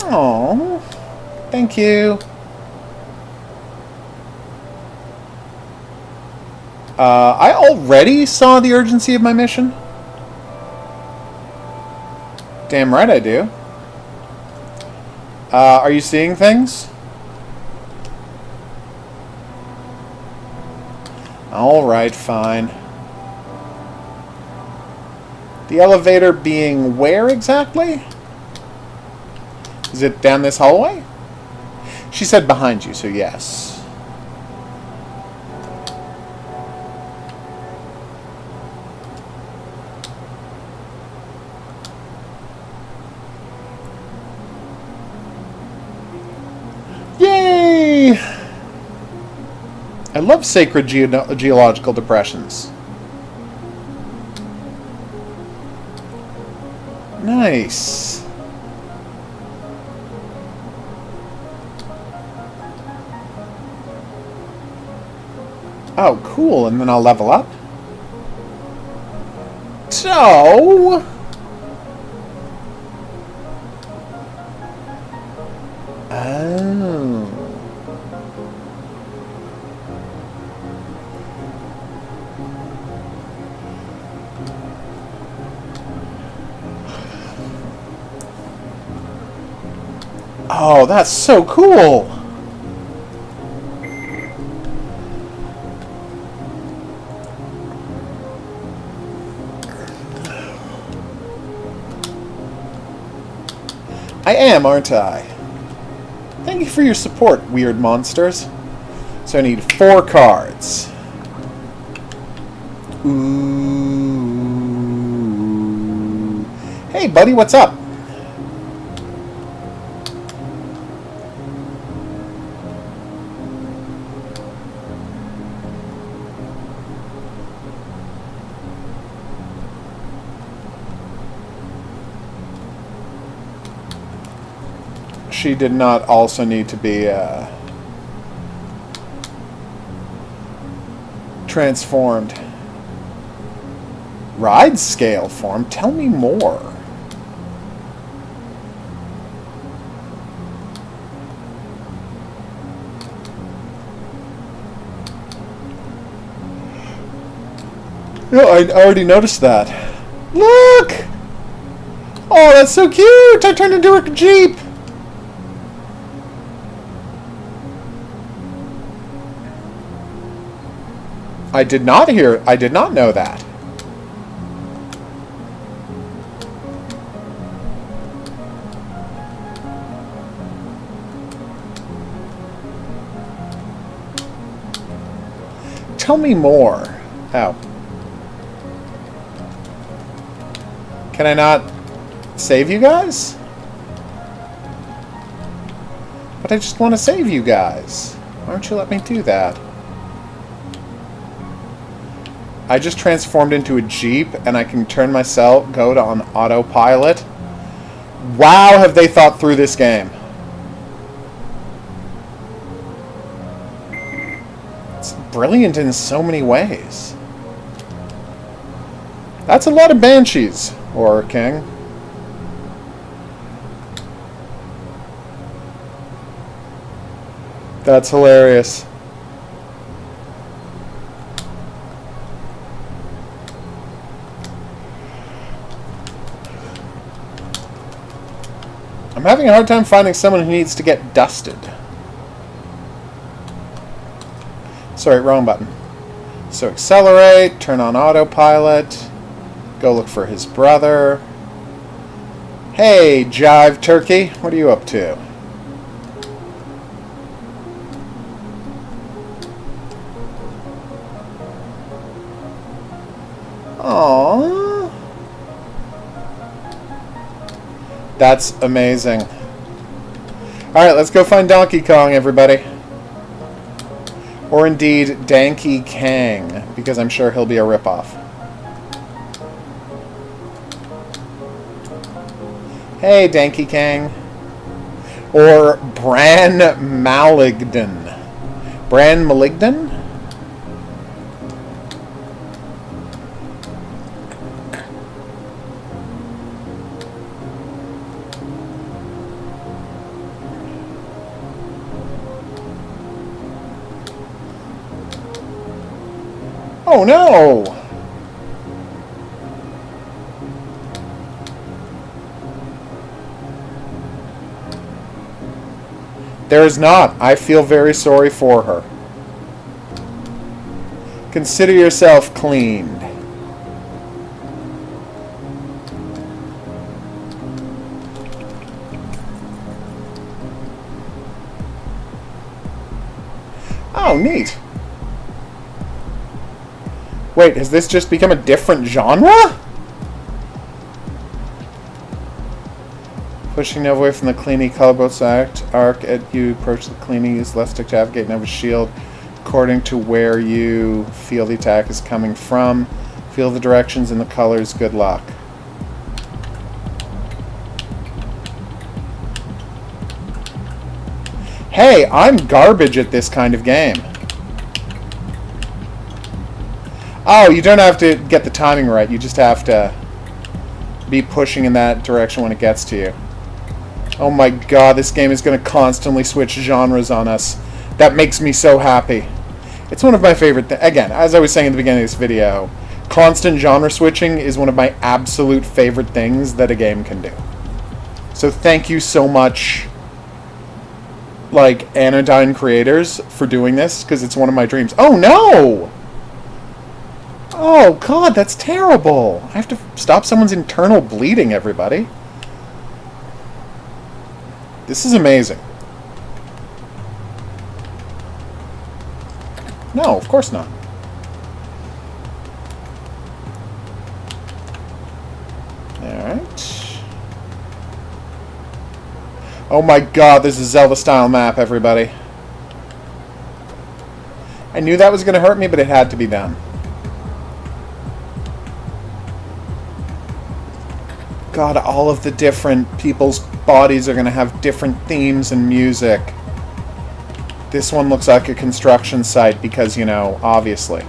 Oh, thank you. I already saw the urgency of my mission. Damn right I do. Are you seeing things? Alright, fine. The elevator being where exactly? Is it down this hallway? She said behind you, so yes. Yay! I love sacred geological depressions. Nice. Oh, cool. And then I'll level up. So... Oh. Oh, that's so cool. I am, aren't I? Thank you for your support, weird monsters. So I need 4 cards. Ooh. Hey, buddy, what's up? She did not also need to be transformed. Ride scale form? Tell me more. No, I already noticed that. Look! Oh, that's so cute! I turned into a Jeep! I did not know that. Tell me more. Oh. Can I not save you guys? But I just want to save you guys. Why don't you let me do that? I just transformed into a Jeep, and I can turn myself, go to on autopilot. Wow, have they thought through this game. It's brilliant in so many ways. That's a lot of Banshees, Horror King. That's hilarious. I'm having a hard time finding someone who needs to get dusted. Sorry, wrong button. So accelerate, turn on autopilot, go look for his brother. Hey, Jive Turkey, what are you up to? Aww. That's amazing. Alright, let's go find Donkey Kong, everybody. Or indeed, Danky Kang, because I'm sure he'll be a ripoff. Hey, Danky Kang. Or Bran Maligdan. Bran Maligdan? Oh no! There is not. I feel very sorry for her. Consider yourself cleaned. Oh, neat. Wait, has this just become a different genre? Pushing away from the cleanie colorboats arc as you approach the cleanie, use left stick to navigate Nova's shield according to where you feel the attack is coming from. Feel the directions and the colors. Good luck. Hey, I'm garbage at this kind of game. Oh, you don't have to get the timing right. You just have to be pushing in that direction when it gets to you. Oh my god, this game is going to constantly switch genres on us. That makes me so happy. It's one of my favorite things. Again, as I was saying at the beginning of this video, constant genre switching is one of my absolute favorite things that a game can do. So thank you so much, like, Anodyne creators for doing this, because it's one of my dreams. Oh no! Oh god, that's terrible! I have to stop someone's internal bleeding, everybody. This is amazing. No, of course not. Alright. Oh my god, this is a Zelda-style map, everybody. I knew that was going to hurt me, but it had to be done. God, all of the different people's bodies are going to have different themes and music. This one looks like a construction site because, you know, obviously.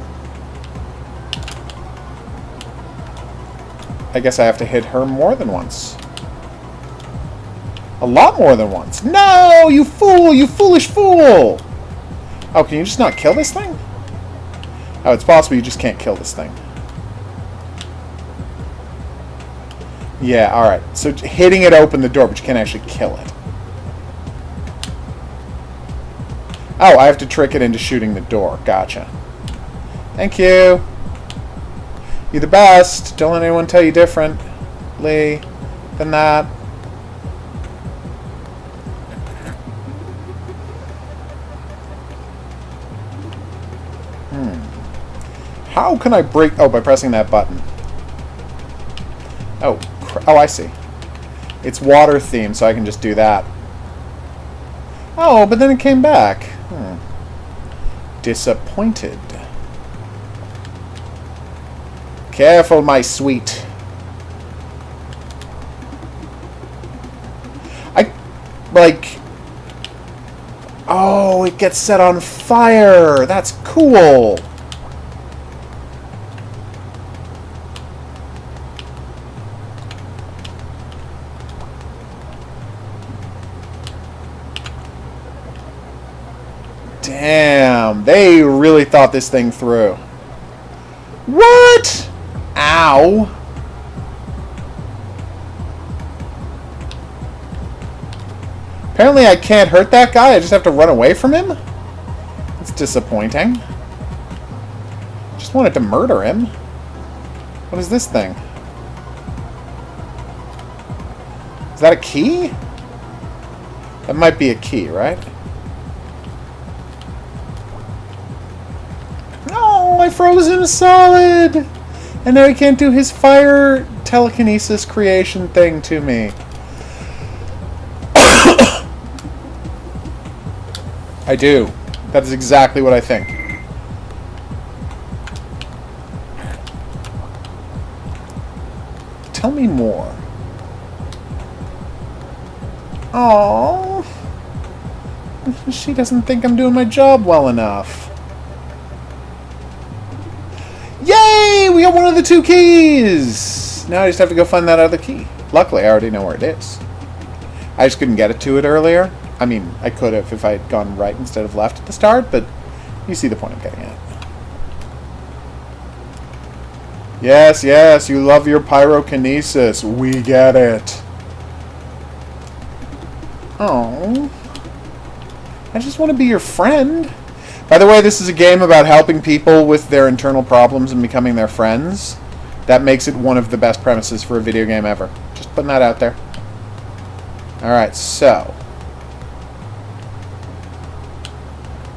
I guess I have to hit her more than once. A lot more than once. No, you fool! You foolish fool! Oh, can you just not kill this thing? Oh, it's possible you just can't kill this thing. Yeah, alright. So hitting it opened the door, but you can't actually kill it. Oh, I have to trick it into shooting the door. Gotcha. Thank you. You're the best. Don't let anyone tell you differently than that. How can I break... Oh, by pressing that button. Oh, I see. It's water themed, so I can just do that. Oh, but then it came back. Disappointed. Careful, my sweet. Like... Oh, it gets set on fire! That's cool! Damn, they really thought this thing through. What? Ow. Apparently I can't hurt that guy, I just have to run away from him? That's disappointing. Just wanted to murder him. What is this thing? Is that a key? That might be a key, right? I froze him solid! And now he can't do his fire telekinesis creation thing to me. I do. That is exactly what I think. Tell me more. Aww. She doesn't think I'm doing my job well enough. Yay! We got one of the 2 keys! Now I just have to go find that other key. Luckily, I already know where it is. I just couldn't get it to it earlier. I mean, I could have if I had gone right instead of left at the start, but you see the point I'm getting at. Yes, yes, you love your pyrokinesis. We get it. Oh, I just want to be your friend. By the way, this is a game about helping people with their internal problems and becoming their friends. That makes it one of the best premises for a video game ever. Just putting that out there. Alright, so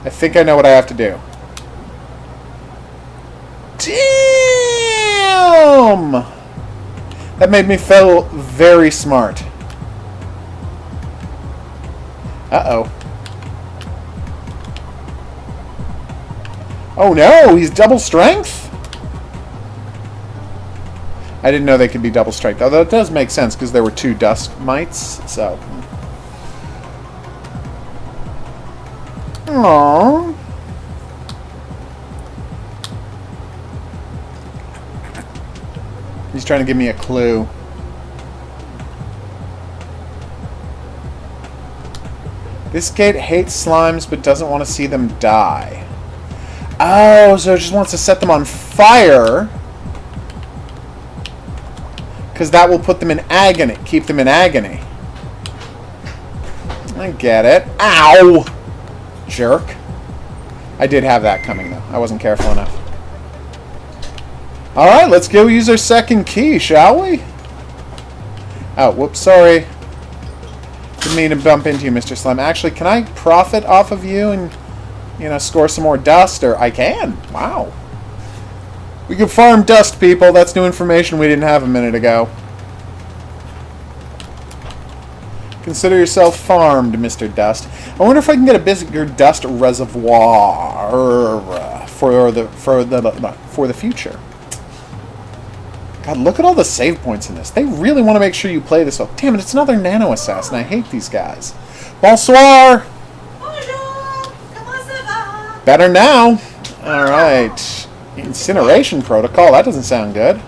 I think I know what I have to do. Damn! That made me feel very smart. Uh-oh. Oh no, he's double strength? I didn't know they could be double strength, although it does make sense because there were 2 dust mites, so. Aww. He's trying to give me a clue. This gate hates slimes but doesn't want to see them die. Oh, so it just wants to set them on fire. Because that will put them in agony. Keep them in agony. I get it. Ow! Jerk. I did have that coming, though. I wasn't careful enough. Alright, let's go use our second key, shall we? Oh, whoops, sorry. Didn't mean to bump into you, Mr. Slime. Actually, can I profit off of you and, you know, score some more dust? Or I can. Wow. We can farm dust, people. That's new information we didn't have a minute ago. Consider yourself farmed, Mr. Dust. I wonder if I can get a bigger dust reservoir for the future. God, look at all the save points in this. They really want to make sure you play this well. Damn it, it's another nano assassin. I hate these guys. Bonsoir! Bonjour! Comment ça va? Better now. Alright. Incineration protocol. That doesn't sound good.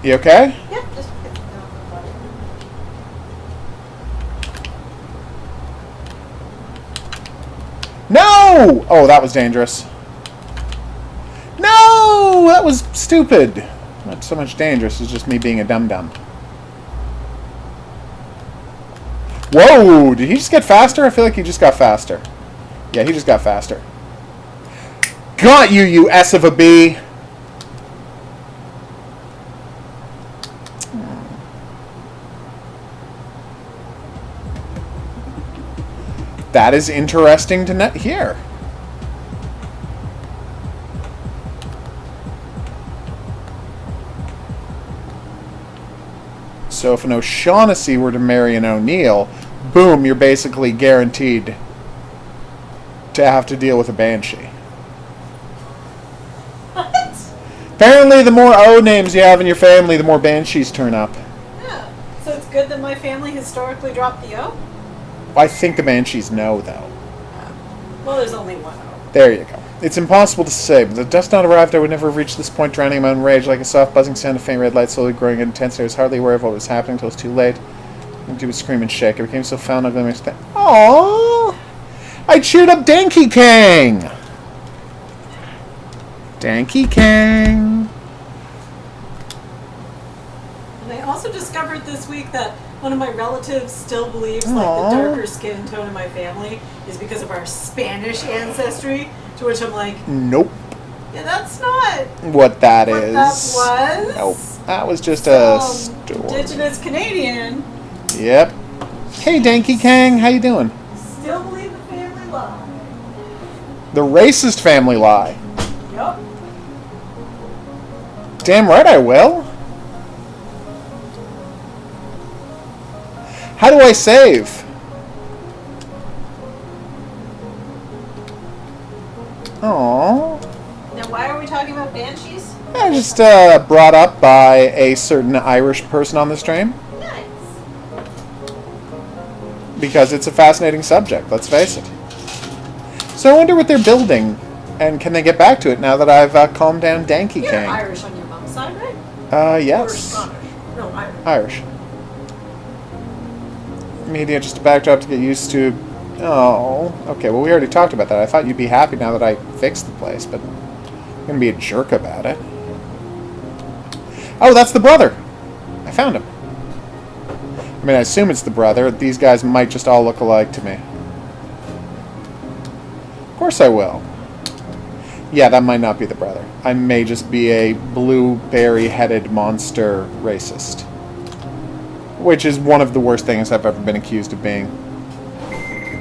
You okay? Yep, just No! Oh, that was dangerous. No! That was stupid. Not so much dangerous as just me being a dum-dum. Whoa! Did he just get faster? I feel like he just got faster. Yeah, he just got faster. Got you, you S of a B! That is interesting to hear. So if an O'Shaughnessy were to marry an O'Neill, boom, you're basically guaranteed to have to deal with a Banshee. What? Apparently, the more O names you have in your family, the more Banshees turn up. Yeah. So it's good that my family historically dropped the O? I think the Banshees know, though. Well, there's only one O. There you go. It's impossible to say, but if the dust not arrived, I would never have reached this point, drowning in my own rage, like a soft buzzing sound of faint red light slowly growing in intensity. I was hardly aware of what was happening until it was too late. I would scream and shake. I became so found ugly. Aww! I cheered up Danky Kang! Danky Kang! And I also discovered this week that one of my relatives still believes like the darker skin tone in my family is because of our Spanish ancestry. To which I'm like, nope. Yeah, that's not what that what is. That was. Nope. That was just a story. Indigenous Canadian. Yep. Hey, Danky Kang, how you doing? Still believe the family lie. The racist family lie. Yup. Damn right I will. How do I save? Aww. Now, why are we talking about banshees? I just brought up by a certain Irish person on the stream. Nice. Because it's a fascinating subject, let's face it. So I wonder what they're building, and can they get back to it now that I've calmed down Danky You're King? Irish on your mom's side, right? Or Yes. Scottish? No, Irish. Irish. Media just a backdrop to get used to. Oh, okay, well we already talked about that. I thought you'd be happy now that I fixed the place, but I'm gonna be a jerk about it. Oh, that's the brother! I found him. I mean, I assume it's the brother. These guys might just all look alike to me. Of course I will. Yeah, that might not be the brother. I may just be a blueberry-headed monster racist. Which is one of the worst things I've ever been accused of being.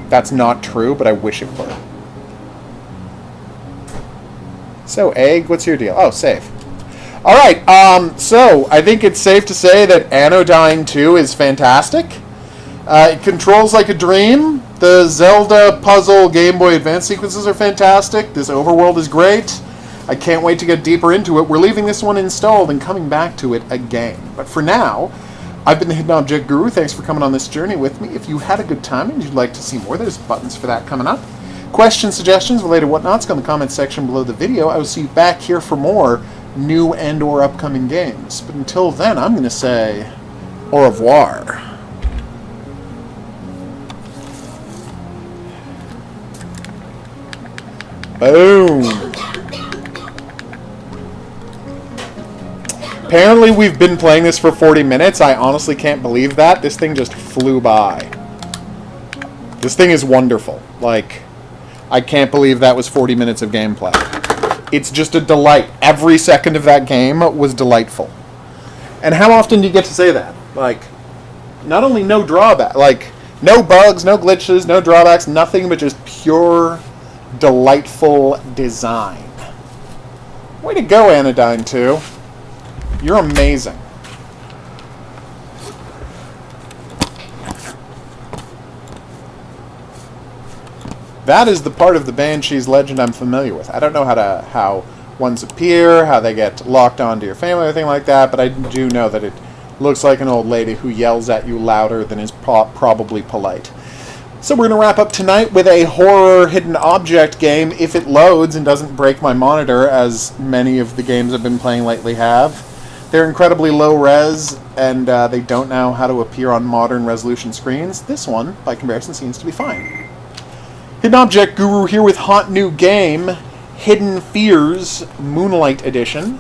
That's not true, but I wish it were. So, Egg, what's your deal? Oh, save. Alright, so I think it's safe to say that Anodyne 2 is fantastic. It controls like a dream. The Zelda puzzle Game Boy Advance sequences are fantastic. This overworld is great. I can't wait to get deeper into it. We're leaving this one installed and coming back to it again. But for now, I've been the Hidden Object Guru. Thanks for coming on this journey with me. If you had a good time and you'd like to see more, there's buttons for that coming up. Questions, suggestions, related whatnots, go in the comments section below the video. I will see you back here for more new and or upcoming games. But until then, I'm going to say au revoir. Boom. Apparently we've been playing this for 40 minutes. I honestly can't believe that. This thing just flew by. This thing is wonderful. Like, I can't believe that was 40 minutes of gameplay. It's just a delight. Every second of that game was delightful. And how often do you get to say that? Like, not only no drawback, like, no bugs, no glitches, no drawbacks, nothing but just pure, delightful design. Way to go, Anodyne 2. You're amazing. That is the part of the Banshee's legend I'm familiar with. I don't know how ones appear, how they get locked onto your family, or anything like that, but I do know that it looks like an old lady who yells at you louder than is probably polite. So we're going to wrap up tonight with a horror hidden object game, if it loads and doesn't break my monitor, as many of the games I've been playing lately have. They're incredibly low res, and they don't know how to appear on modern resolution screens. This one, by comparison, seems to be fine. Hidden Object Guru here with hot new game, Hidden Fears Moonlight Edition.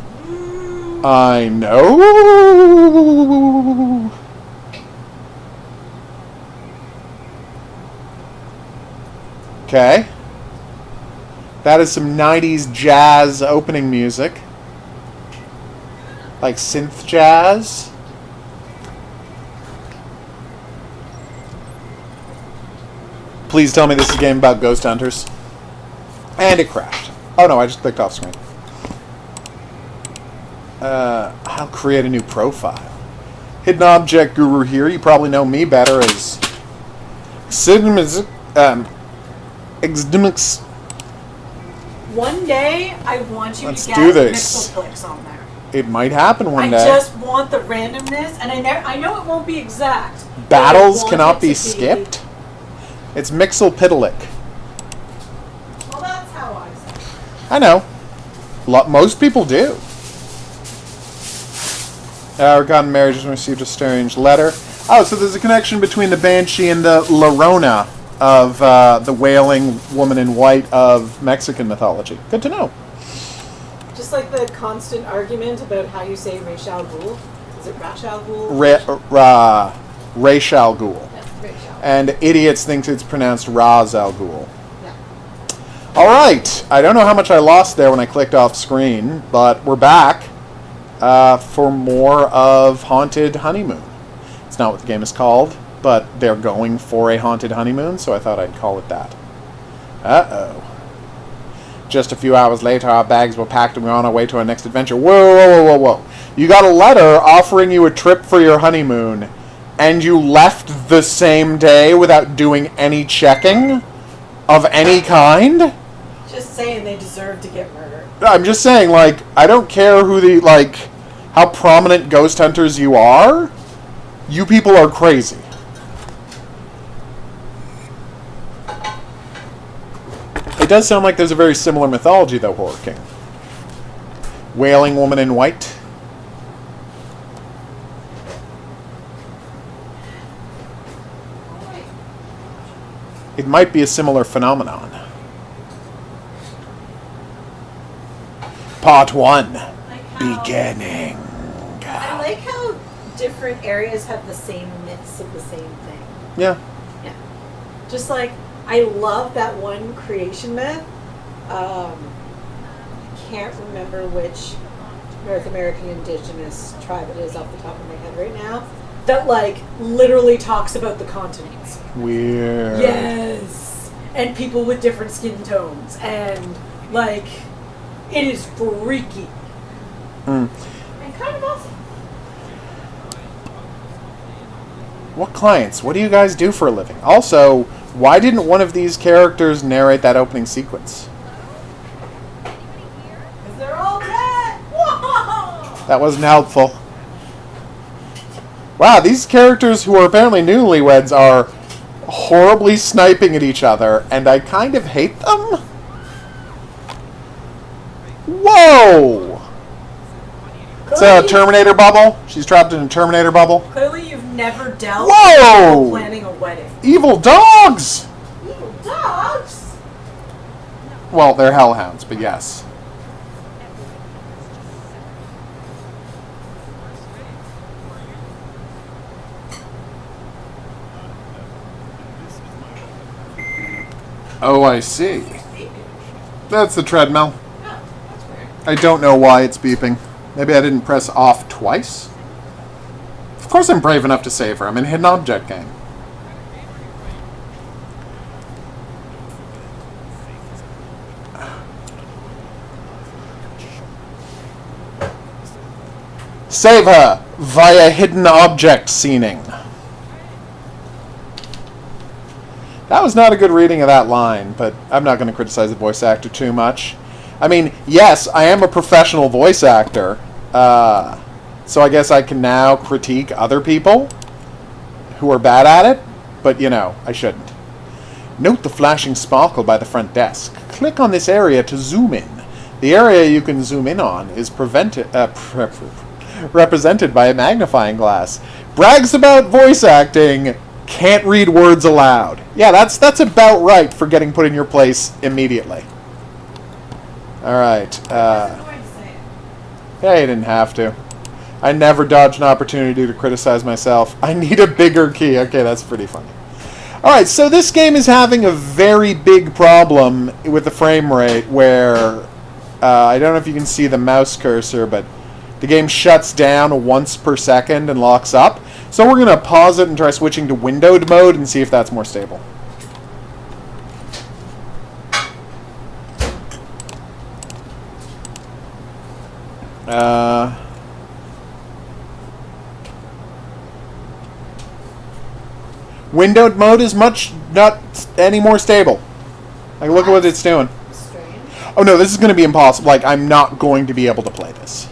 I know. Okay. That is some 90s jazz opening music. Like synth jazz. Please tell me this is a game about ghost hunters. And it crashed. Oh no, I just clicked off screen. I'll create a new profile. Hidden Object Guru here. You probably know me better as Exdemix. One day, I want you Let's to do get this. Mixelclicks on there. It might happen one I day. just want the randomness, and I know it won't be exact. but I Battles want cannot it be to skipped. It's Mixelpidalic. Well, that's how I say it. I know. Most people do. Our gotten married just received a strange letter. Oh, so there's a connection between the Banshee and the Llorona of the wailing woman in white of Mexican mythology. Good to know. Just like the constant argument about how you say Ra's al Ghul. Is it Ra's al Ghul? Ra's al Ghul. Yeah, Ra's al. And idiots think it's pronounced Raz al Ghul. Yeah. Alright, I don't know how much I lost there when I clicked off screen, but we're back for more of Haunted Honeymoon. It's not what the game is called, but they're going for a Haunted Honeymoon, so I thought I'd call it that. Uh-oh. Just a few hours later, our bags were packed and we were on our way to our next adventure. Whoa, whoa, whoa, whoa, whoa. You got a letter offering you a trip for your honeymoon, and you left the same day without doing any checking of any kind? Just saying they deserve to get murdered. I'm just saying, like, I don't care who the, like, how prominent ghost hunters you are. You people are crazy. It does sound like there's a very similar mythology, though, Horror King. Wailing woman in white. It might be a similar phenomenon. Part 1. Beginning. I like how different areas have the same myths of the same thing. Yeah. Yeah. Just like, I love that one creation myth. I can't remember which North American indigenous tribe it is off the top of my head right now. That, like, literally talks about the continents. Weird. Yes! And people with different skin tones. And, like, it is freaky. And kind of awesome. What clients? What do you guys do for a living? Also, why didn't one of these characters narrate that opening sequence? Because they're all dead! Whoa! That wasn't helpful. Wow, these characters who are apparently newlyweds are horribly sniping at each other, and I kind of hate them? Whoa! It's a Terminator bubble. She's trapped in a Terminator bubble. Clearly you've never dealt Whoa! with planning a wedding. Evil dogs! Evil dogs? Well, they're hellhounds, but yes. Oh, I see. That's the treadmill. Oh, that's weird. I don't know why it's beeping. Maybe I didn't press off twice? Of course I'm brave enough to save her. I'm in a hidden object game. Save her via hidden object scening. That was not a good reading of that line, but I'm not going to criticize the voice actor too much. I mean, yes, I am a professional voice actor, so I guess I can now critique other people who are bad at it, but, you know, I shouldn't. Note the flashing sparkle by the front desk. Click on this area to zoom in. The area you can zoom in on is represented by a magnifying glass. Brags about voice acting, can't read words aloud. Yeah, that's about right for getting put in your place immediately. Alright, yeah, you didn't have to. I never dodge an opportunity to criticize myself. I need a bigger key. Okay, that's pretty funny. Alright, so this game is having a very big problem with the frame rate where, I don't know if you can see the mouse cursor, but the game shuts down once per second and locks up. So we're going to pause it and try switching to windowed mode and see if that's more stable. Windowed mode is much not any more stable. Like, look at what it's doing. Strange. Oh no, this is going to be impossible. Like, I'm not going to be able to play this.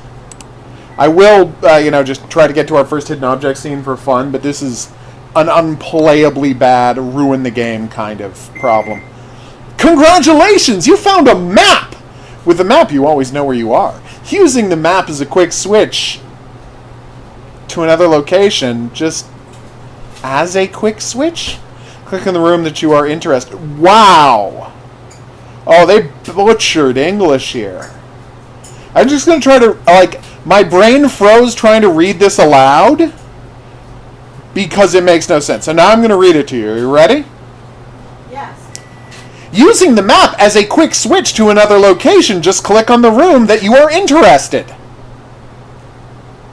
I will, you know, just try to get to our first hidden object scene for fun, but this is an unplayably bad, ruin the game kind of problem. Congratulations! You found a map! With the map, you always know where you are. Using the map as a quick switch to another location, just as a quick switch? Click on the room that you are interested. Wow! Oh, they butchered English here. I'm just going to try to, like, my brain froze trying to read this aloud because it makes no sense. So now I'm going to read it to you. Are you ready? Yes. Using the map as a quick switch to another location, just click on the room that you are interested.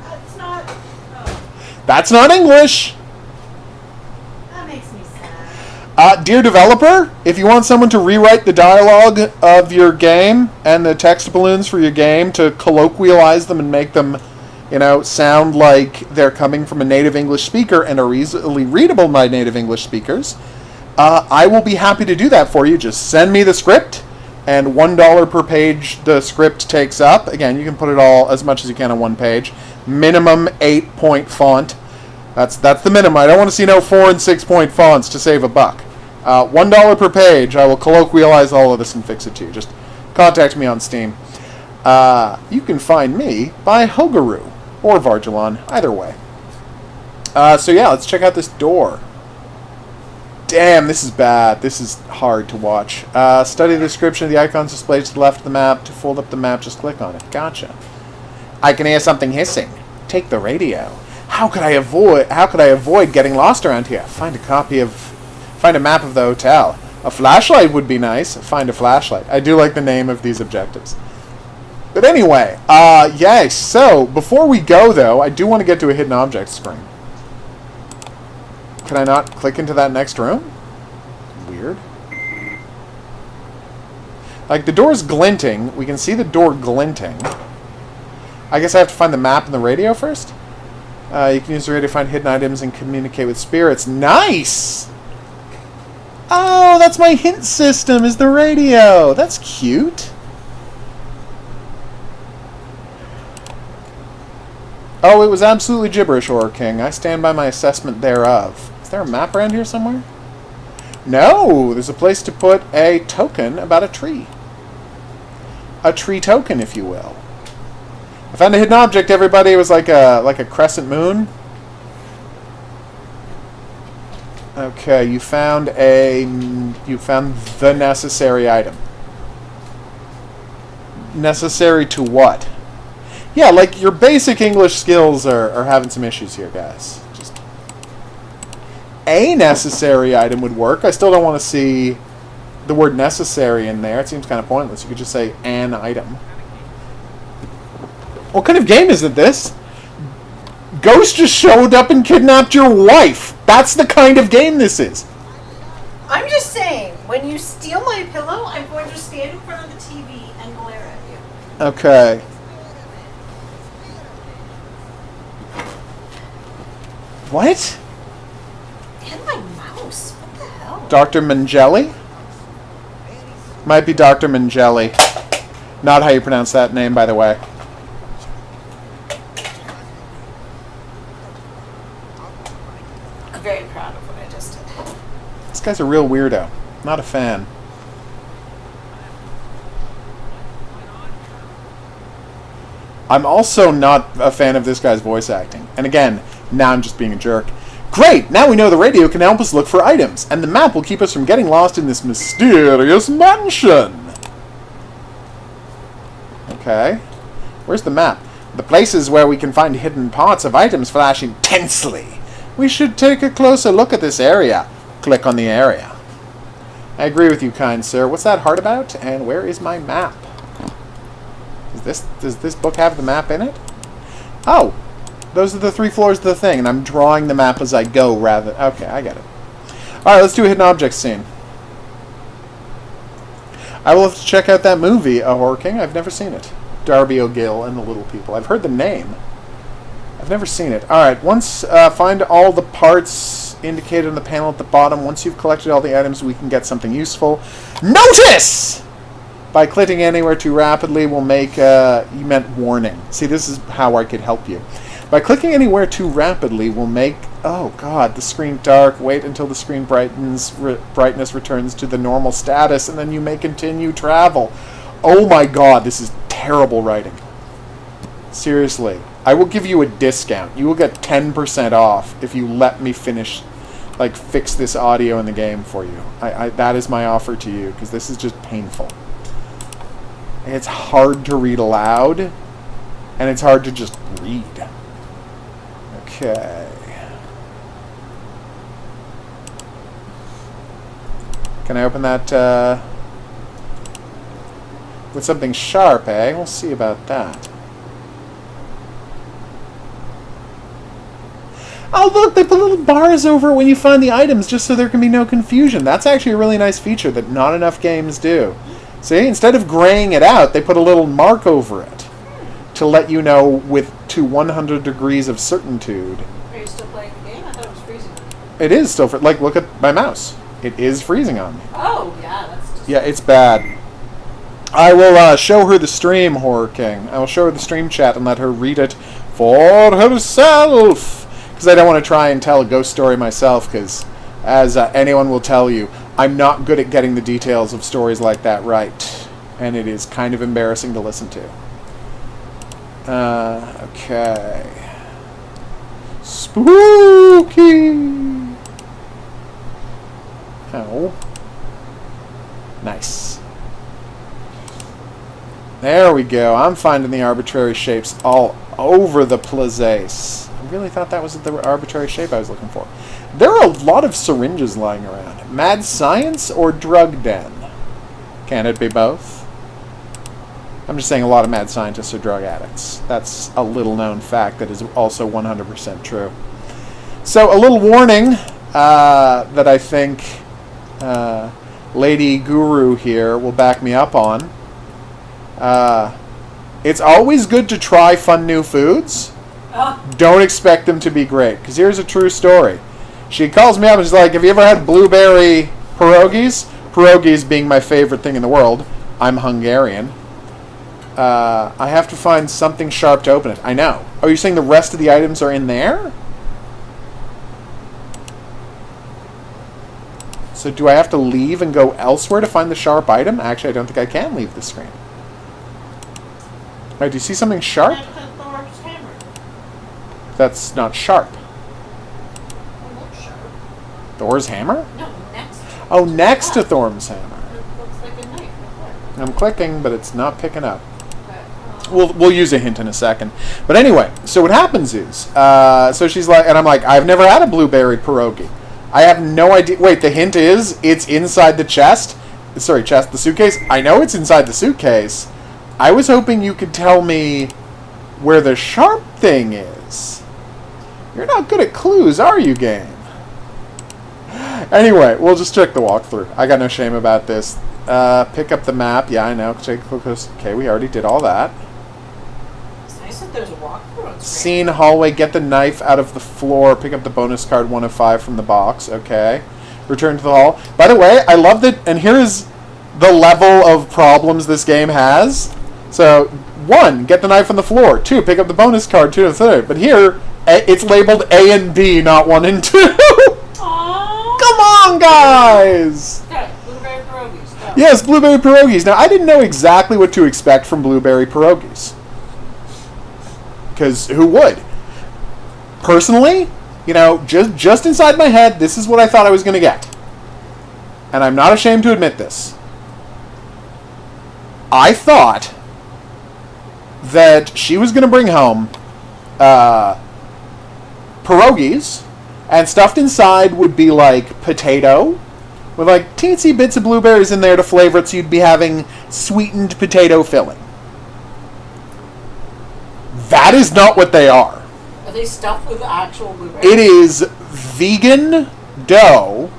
That's not... Oh, That's not English. that makes me sad. Dear developer, if you want someone to rewrite the dialogue of your game and the text balloons for your game to colloquialize them and make them, sound like they're coming from a native English speaker and are easily readable by native English speakers, I will be happy to do that for you. Just send me the script, and $1 per page the script takes up. Again, you can put it all as much as you can on one page. Minimum 8-point font. That's the minimum. I don't want to see no 4 and 6-point fonts to save $1. $1 per page. I will colloquialize all of this and fix it to you. Just contact me on Steam. You can find me by HOGuru or Varjalon, either way. So yeah, let's check out this door. Damn, this is bad. This is hard to watch. Study the description of the icons displayed to the left of the map. To fold up the map, just click on it. Gotcha. I can hear something hissing. Take the radio. How could I avoid getting lost around here? Find a map of the hotel. A flashlight would be nice. Find a flashlight. I do like the name of these objectives. But anyway, yes. So before we go, though, I do want to get to a hidden object screen. Can I not click into that next room? Weird. Like, the door's glinting. We can see the door glinting. I guess I have to find the map and the radio first? You can use the radio to find hidden items and communicate with spirits. Nice! Oh, that's my hint system, is the radio. That's cute. Oh, it was absolutely gibberish, Horror King. I stand by my assessment thereof. Is there a map around here somewhere? No! There's a place to put a token about a tree. A tree token, if you will. I found a hidden object, everybody. It was like a crescent moon. Okay, you found the necessary item. Necessary to what? Yeah, like, your basic English skills are having some issues here, guys. Just a necessary item would work. I still don't want to see the word necessary in there. It seems kind of pointless. You could just say an item. What kind of game is it, this? Ghost just showed up and kidnapped your wife. That's the kind of game this is. I'm just saying, when you steal my pillow, I'm going to stand in front of the TV and glare at you. Okay. What? And my mouse. What the hell? Dr. Mangelli? Might be Dr. Mangelli. Not how you pronounce that name, by the way. I'm very proud of what I just did. This guy's a real weirdo. Not a fan. I'm also not a fan of this guy's voice acting. And again, now I'm just being a jerk. Great! Now we know the radio can help us look for items, and the map will keep us from getting lost in this mysterious mansion. Okay. Where's the map? The places where we can find hidden parts of items flash intensely. We should take a closer look at this area. Click on the area. I agree with you, kind sir. What's that heart about? And where is my map? Does this book have the map in it? Oh! Those are the 3 floors of the thing, and I'm drawing the map as I go, rather... Okay, I get it. Alright, let's do a hidden object scene. I will have to check out that movie, A Horror King. I've never seen it. Darby O'Gill and the Little People. I've heard the name. I've never seen it. Alright, once... find all the parts indicated on the panel at the bottom. Once you've collected all the items, we can get something useful. Notice! By clicking anywhere too rapidly will make... you meant warning. See, this is how I could help you. By clicking anywhere too rapidly will make... Oh, God, the screen dark. Wait until the screen brightness returns to the normal status, and then you may continue travel. Oh, my God, this is terrible writing. Seriously. I will give you a discount. You will get 10% off if you let me finish... Like, fix this audio in the game for you. That is my offer to you, because this is just painful. It's hard to read aloud, and it's hard to just read. Okay. Can I open that with something sharp, eh? We'll see about that. Oh, look, they put little bars over it when you find the items just so there can be no confusion. That's actually a really nice feature that not enough games do. See, instead of graying it out, they put a little mark over it to let you know to 100 degrees of certitude. Are you still playing the game? I thought it was freezing. It is still, like, look at my mouse. It is freezing on me. Oh, yeah, that's just... Yeah, it's bad. I will show her the stream, Horror King. I will show her the stream chat and let her read it for herself. Because I don't want to try and tell a ghost story myself, because as anyone will tell you, I'm not good at getting the details of stories like that right. And it is kind of embarrassing to listen to. Okay. Spooky! Oh. Nice. There we go. I'm finding the arbitrary shapes all over the place. I really thought that was the arbitrary shape I was looking for. There are a lot of syringes lying around. Mad science or drug den? Can it be both? I'm just saying a lot of mad scientists are drug addicts. That's a little known fact that is also 100% true. So a little warning that I think Lady Guru here will back me up on. It's always good to try fun new foods. Don't expect them to be great. Because here's a true story. She calls me up and she's like, have you ever had blueberry pierogies? Pierogies being my favorite thing in the world. I'm Hungarian. I have to find something sharp to open it. I know. Oh, you're saying the rest of the items are in there? So do I have to leave and go elsewhere to find the sharp item? Actually, I don't think I can leave the screen. Alright, do you see something sharp? Thor's hammer. That's not sharp. Looks sharp. Thor's hammer? No, next. Oh, next to Thor's hammer. It looks like a knife. I'm clicking, but it's not picking up. Okay. We'll use a hint in a second. But anyway, so what happens is, so she's like, and I'm like, I've never had a blueberry pierogi. I have no idea. Wait, the hint is it's inside the chest. Sorry, chest, the suitcase. I know it's inside the suitcase. I was hoping you could tell me where the sharp thing is. You're not good at clues, are you, game? Anyway, we'll just check the walkthrough. I got no shame about this. Pick up the map. Yeah, I know. Okay, we already did all that. It's nice that there's a walkthrough on screen. Scene, hallway, get the knife out of the floor, pick up the bonus card 1 of 5 from the box. Okay. Return to the hall. By the way, I love that, and here is the level of problems this game has. So, 1, get the knife on the floor. 2, pick up the bonus card 2 of 3. But here, it's labeled A and B, not 1 and 2. Aww. Come on, guys! Okay, blueberry pierogies. Go. Yes, blueberry pierogies. Now, I didn't know exactly what to expect from blueberry pierogies. Because who would? Personally, you know, just inside my head, this is what I thought I was going to get. And I'm not ashamed to admit this. I thought that she was going to bring home pierogies, and stuffed inside would be like potato, with like teensy bits of blueberries in there to flavor it, so you'd be having sweetened potato filling. That is not what they are. Are they stuffed with actual blueberries? It is vegan dough,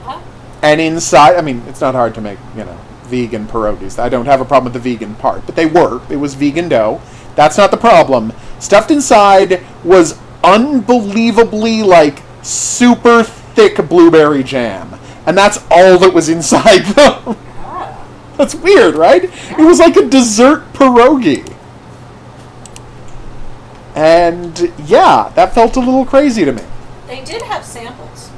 Huh? and inside, I mean, it's not hard to make, you know, vegan pierogies. I don't have a problem with the vegan part, but they were. It was vegan dough. That's not the problem. Stuffed inside was unbelievably, like, super thick blueberry jam. And that's all that was inside them. Ah. That's weird, right? It was like a dessert pierogi. And, yeah, that felt a little crazy to me. They did have samples.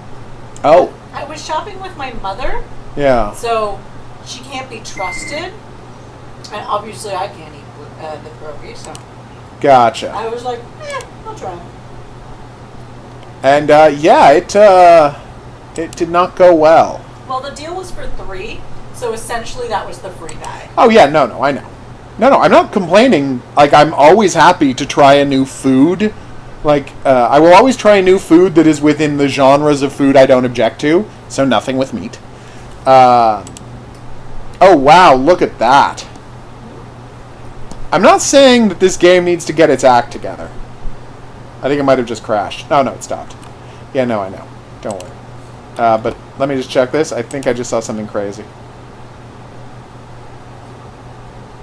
Oh, I was shopping with my mother, yeah. so she can't be trusted. And obviously I can't eat the pierogi, so Gotcha. I was like, I'll try them. And, yeah, it did not go well. Well, the deal was for 3, so essentially that was the free bag. Oh, yeah, no, I know. No, I'm not complaining. Like, I'm always happy to try a new food. Like, I will always try a new food that is within the genres of food I don't object to. So nothing with meat. Oh, wow, look at that. I'm not saying that this game needs to get its act together. I think it might have just crashed. Oh, no, it stopped. Yeah, no, I know. Don't worry. But let me just check this. I think I just saw something crazy.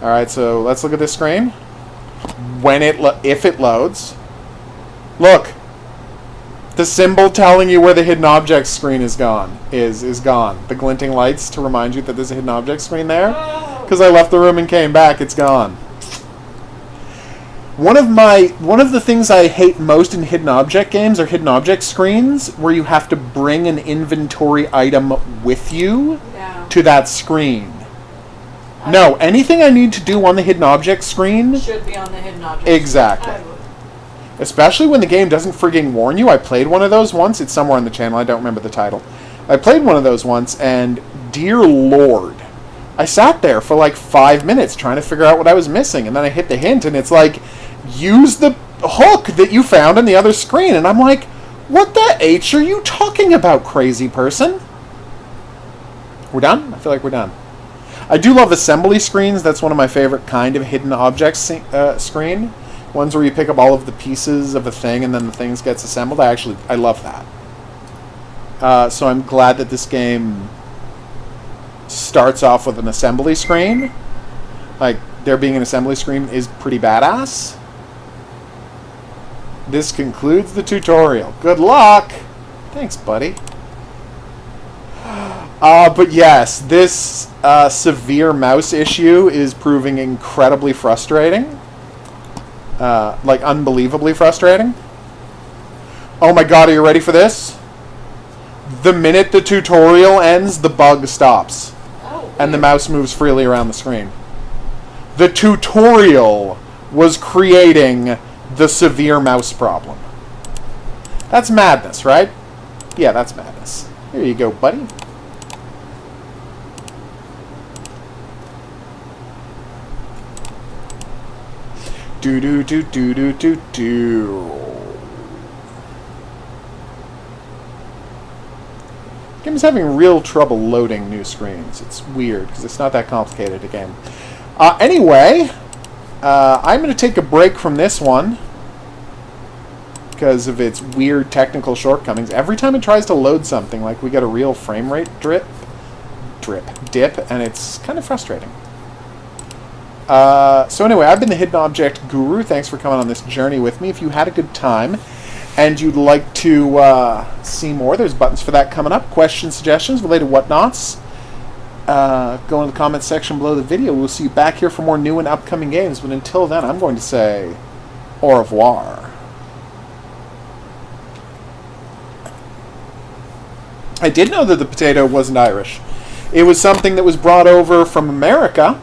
All right, so let's look at this screen. If it loads, look. The symbol telling you where the hidden object screen is gone. Is gone. The glinting lights to remind you that there's a hidden object screen there. Because I left the room and came back, it's gone. One of the things I hate most in hidden object games are hidden object screens where you have to bring an inventory item with you to that screen. No, anything I need to do on the hidden object screen should be on the hidden object. Exactly. Especially when the game doesn't frigging warn you. I played one of those once. It's somewhere on the channel. I don't remember the title. I played one of those once, and dear Lord, I sat there for like 5 minutes trying to figure out what I was missing, and then I hit the hint, and it's like, use the hook that you found on the other screen. And I'm like, what the H are you talking about, crazy person? We're done? I feel like we're done. I do love assembly screens. That's one of my favorite kind of hidden objects screen. Ones where you pick up all of the pieces of a thing and then the things gets assembled. I love that. So I'm glad that this game starts off with an assembly screen. Like, there being an assembly screen is pretty badass. This concludes the tutorial. Good luck! Thanks, buddy. But yes, this severe mouse issue is proving incredibly frustrating. Like, unbelievably frustrating. Oh my god, are you ready for this? The minute the tutorial ends, the bug stops. Oh, and the mouse moves freely around the screen. The tutorial was creating the severe mouse problem. That's madness, right? Yeah, that's madness. Here you go, buddy. Do do do do do do do. Game's having real trouble loading new screens. It's weird because it's not that complicated a game. Anyway, I'm going to take a break from this one because of its weird technical shortcomings. Every time it tries to load something, like, we get a real frame rate dip, and it's kind of frustrating. So anyway, I've been the Hidden Object Guru. Thanks for coming on this journey with me. If you had a good time and you'd like to see more, there's buttons for that coming up. Questions, suggestions, related whatnots. Go in the comments section below the video. We'll see you back here for more new and upcoming games. But until then, I'm going to say au revoir. I did know that the potato wasn't Irish. It was something that was brought over from America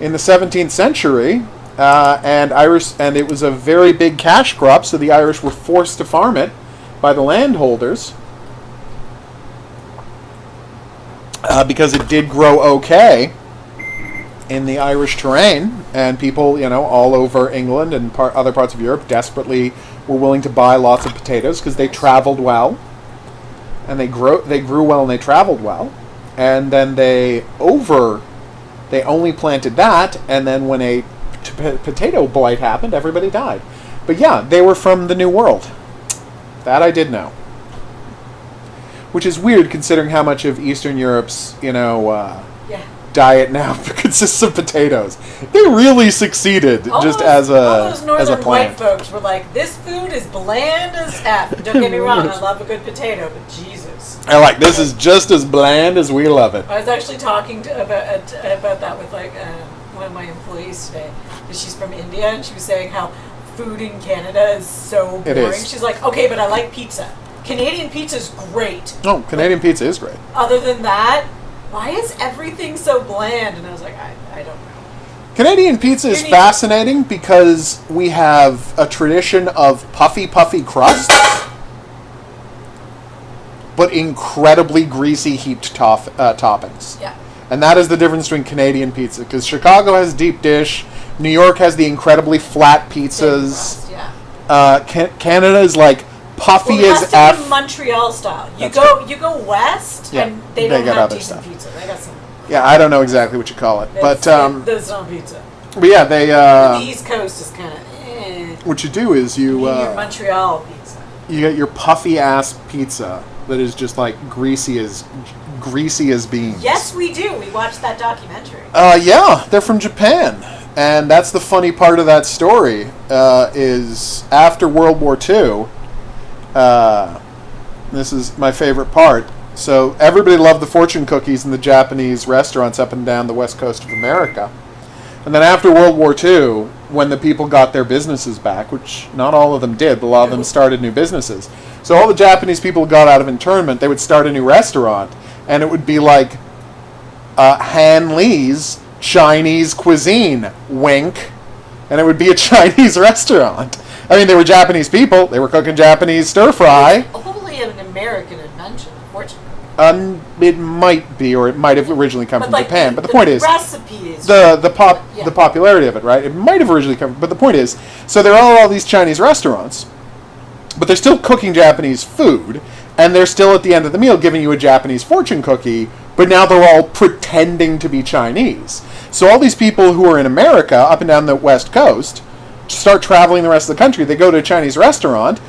in the 17th century, and it was a very big cash crop, so the Irish were forced to farm it by the landholders because it did grow okay in the Irish terrain, and people, all over England and other parts of Europe desperately were willing to buy lots of potatoes because they traveled well, and they grew well and they traveled well, and then they only planted that, and then when a potato blight happened, everybody died. But yeah, they were from the New World. That I did know. Which is weird considering how much of Eastern Europe's, diet now consists of potatoes. They really succeeded just as a all those northern plant. white folks were like, this food is bland as F. Don't get me wrong, I love a good potato, but Jesus. I like, this is just as bland as we love it. I was actually talking about that with one of my employees today, because she's from India, and she was saying how food in Canada is so boring. It is. She's like, okay, but I like pizza. Canadian pizza's great. Oh, Canadian pizza is great. Other than that, why is everything so bland? And I was like, I don't know. Canadian pizza is fascinating because we have a tradition of puffy crust, but incredibly greasy heaped toppings. Yeah. And that is the difference between Canadian pizza, because Chicago has deep dish, New York has the incredibly flat pizzas. Canada is like puffy as F. It has to be Montreal style. You go west, and they don't have decent stuff. Pizza. They got some. Yeah, I don't know exactly what you call it, but that's not pizza. But yeah, they. The East Coast is kind of. what you do is your Montreal pizza. You get your puffy ass pizza that is just like greasy as beans. Yes, we do. We watched that documentary. Yeah, they're from Japan, and that's the funny part of that story. Is after World War II. This is my favorite part. So everybody loved the fortune cookies in the Japanese restaurants up and down the west coast of America. And then after World War II, when the people got their businesses back, which not all of them did, but a lot of them started new businesses. So all the Japanese people got out of internment, they would start a new restaurant, and it would be like Han Lee's Chinese cuisine, wink, and it would be a Chinese restaurant. I mean, they were Japanese people, they were cooking Japanese stir-fry. It's only an American invention, fortunately. It might be, or it might have originally come from Japan. But the point is, recipes, the popularity of it, right? It might have originally come. But the point is, so there are all these Chinese restaurants, but they're still cooking Japanese food, and they're still at the end of the meal giving you a Japanese fortune cookie. But now they're all pretending to be Chinese. So all these people who are in America, up and down the West Coast, start traveling the rest of the country. They go to a Chinese restaurant,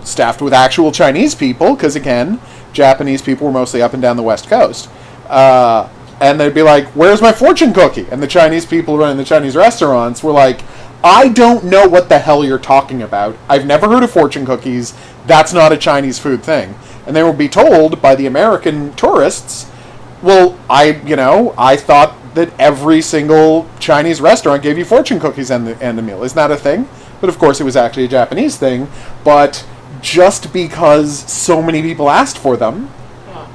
staffed with actual Chinese people, because again, Japanese people were mostly up and down the West Coast. And they'd be like, where's my fortune cookie? And the Chinese people running the Chinese restaurants were like, I don't know what the hell you're talking about. I've never heard of fortune cookies. That's not a Chinese food thing. And they would be told by the American tourists, well, I thought that every single Chinese restaurant gave you fortune cookies and the meal. Isn't that a thing? But of course it was actually a Japanese thing. But just because so many people asked for them,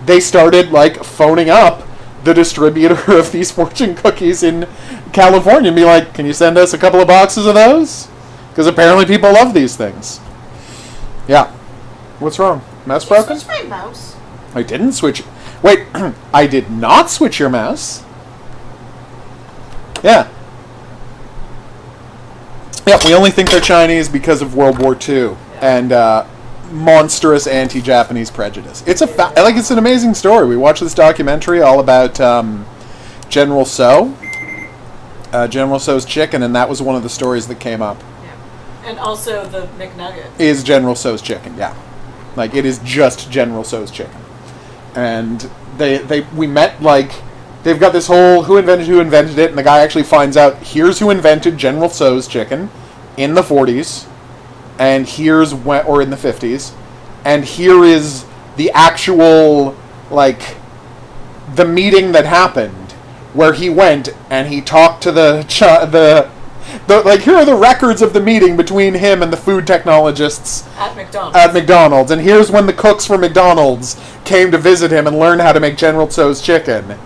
they started like phoning up the distributor of these fortune cookies in California and be like, can you send us a couple of boxes of those? Because apparently people love these things. Yeah. What's wrong? Mouse broken? Switch my mouse. I didn't switch. Wait, I did not switch your mouse. Yeah. Yeah, we only think they're Chinese because of World War II and monstrous anti-Japanese prejudice. It's it's an amazing story. We watched this documentary all about General Tso, General Tso's chicken, and that was one of the stories that came up. Yeah. And also the McNugget. Is General Tso's chicken, yeah. Like, it is just General Tso's chicken. And we met, like, they've got this whole who invented it, and the guy actually finds out, here's who invented General Tso's chicken in the 40s, and here's when, or in the 50s, and here is the actual, like, the meeting that happened, where he went and he talked to like, here are the records of the meeting between him and the food technologists at McDonald's. And here's when the cooks for McDonald's came to visit him and learn how to make General Tso's chicken.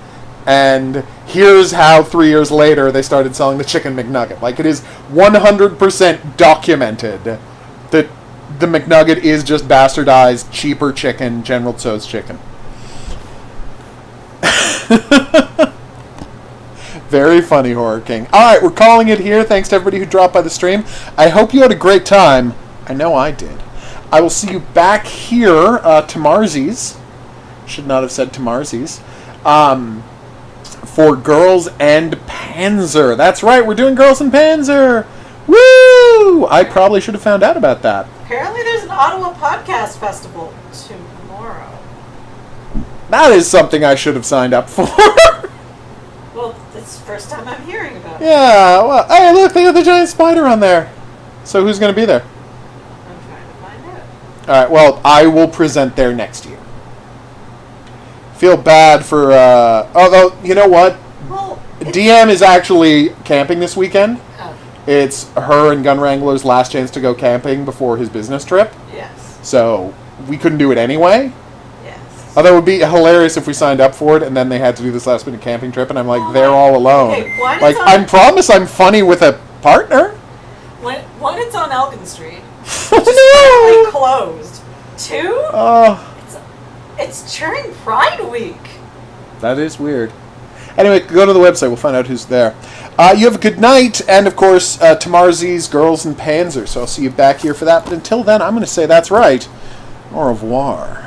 And here's how 3 years later they started selling the Chicken McNugget. Like, it is 100% documented that the McNugget is just bastardized, cheaper chicken, General Tso's chicken. Very funny, Horror King. Alright, we're calling it here. Thanks to everybody who dropped by the stream. I hope you had a great time. I know I did. I will see you back here tomorrow's. Should not have said tomorrow's. For Girls and Panzer. That's right, we're doing Girls and Panzer. Woo! I probably should have found out about that. Apparently there's an Ottawa Podcast Festival tomorrow. That is something I should have signed up for. Well, it's the first time I'm hearing about it. Yeah, well, hey, look, they got the giant spider on there. So who's going to be there? I'm trying to find out. Alright, well, I will present there next year. Feel bad for, although, you know what? Well, DM is actually camping this weekend. Oh. It's her and Gun Wrangler's last chance to go camping before his business trip. Yes. So, we couldn't do it anyway. Yes. Although it would be hilarious if we signed up for it and then they had to do this last minute camping trip and I'm like, they're all alone. Okay, like, I promise I'm funny with a partner. One, it's on Elgin Street. Oh, no! Closed. Two, it's during Pride Week. That is weird. Anyway, go to the website. We'll find out who's there. You have a good night. And, of course, tomorrow's Girls and Panzer. So I'll see you back here for that. But until then, I'm going to say that's right. Au revoir.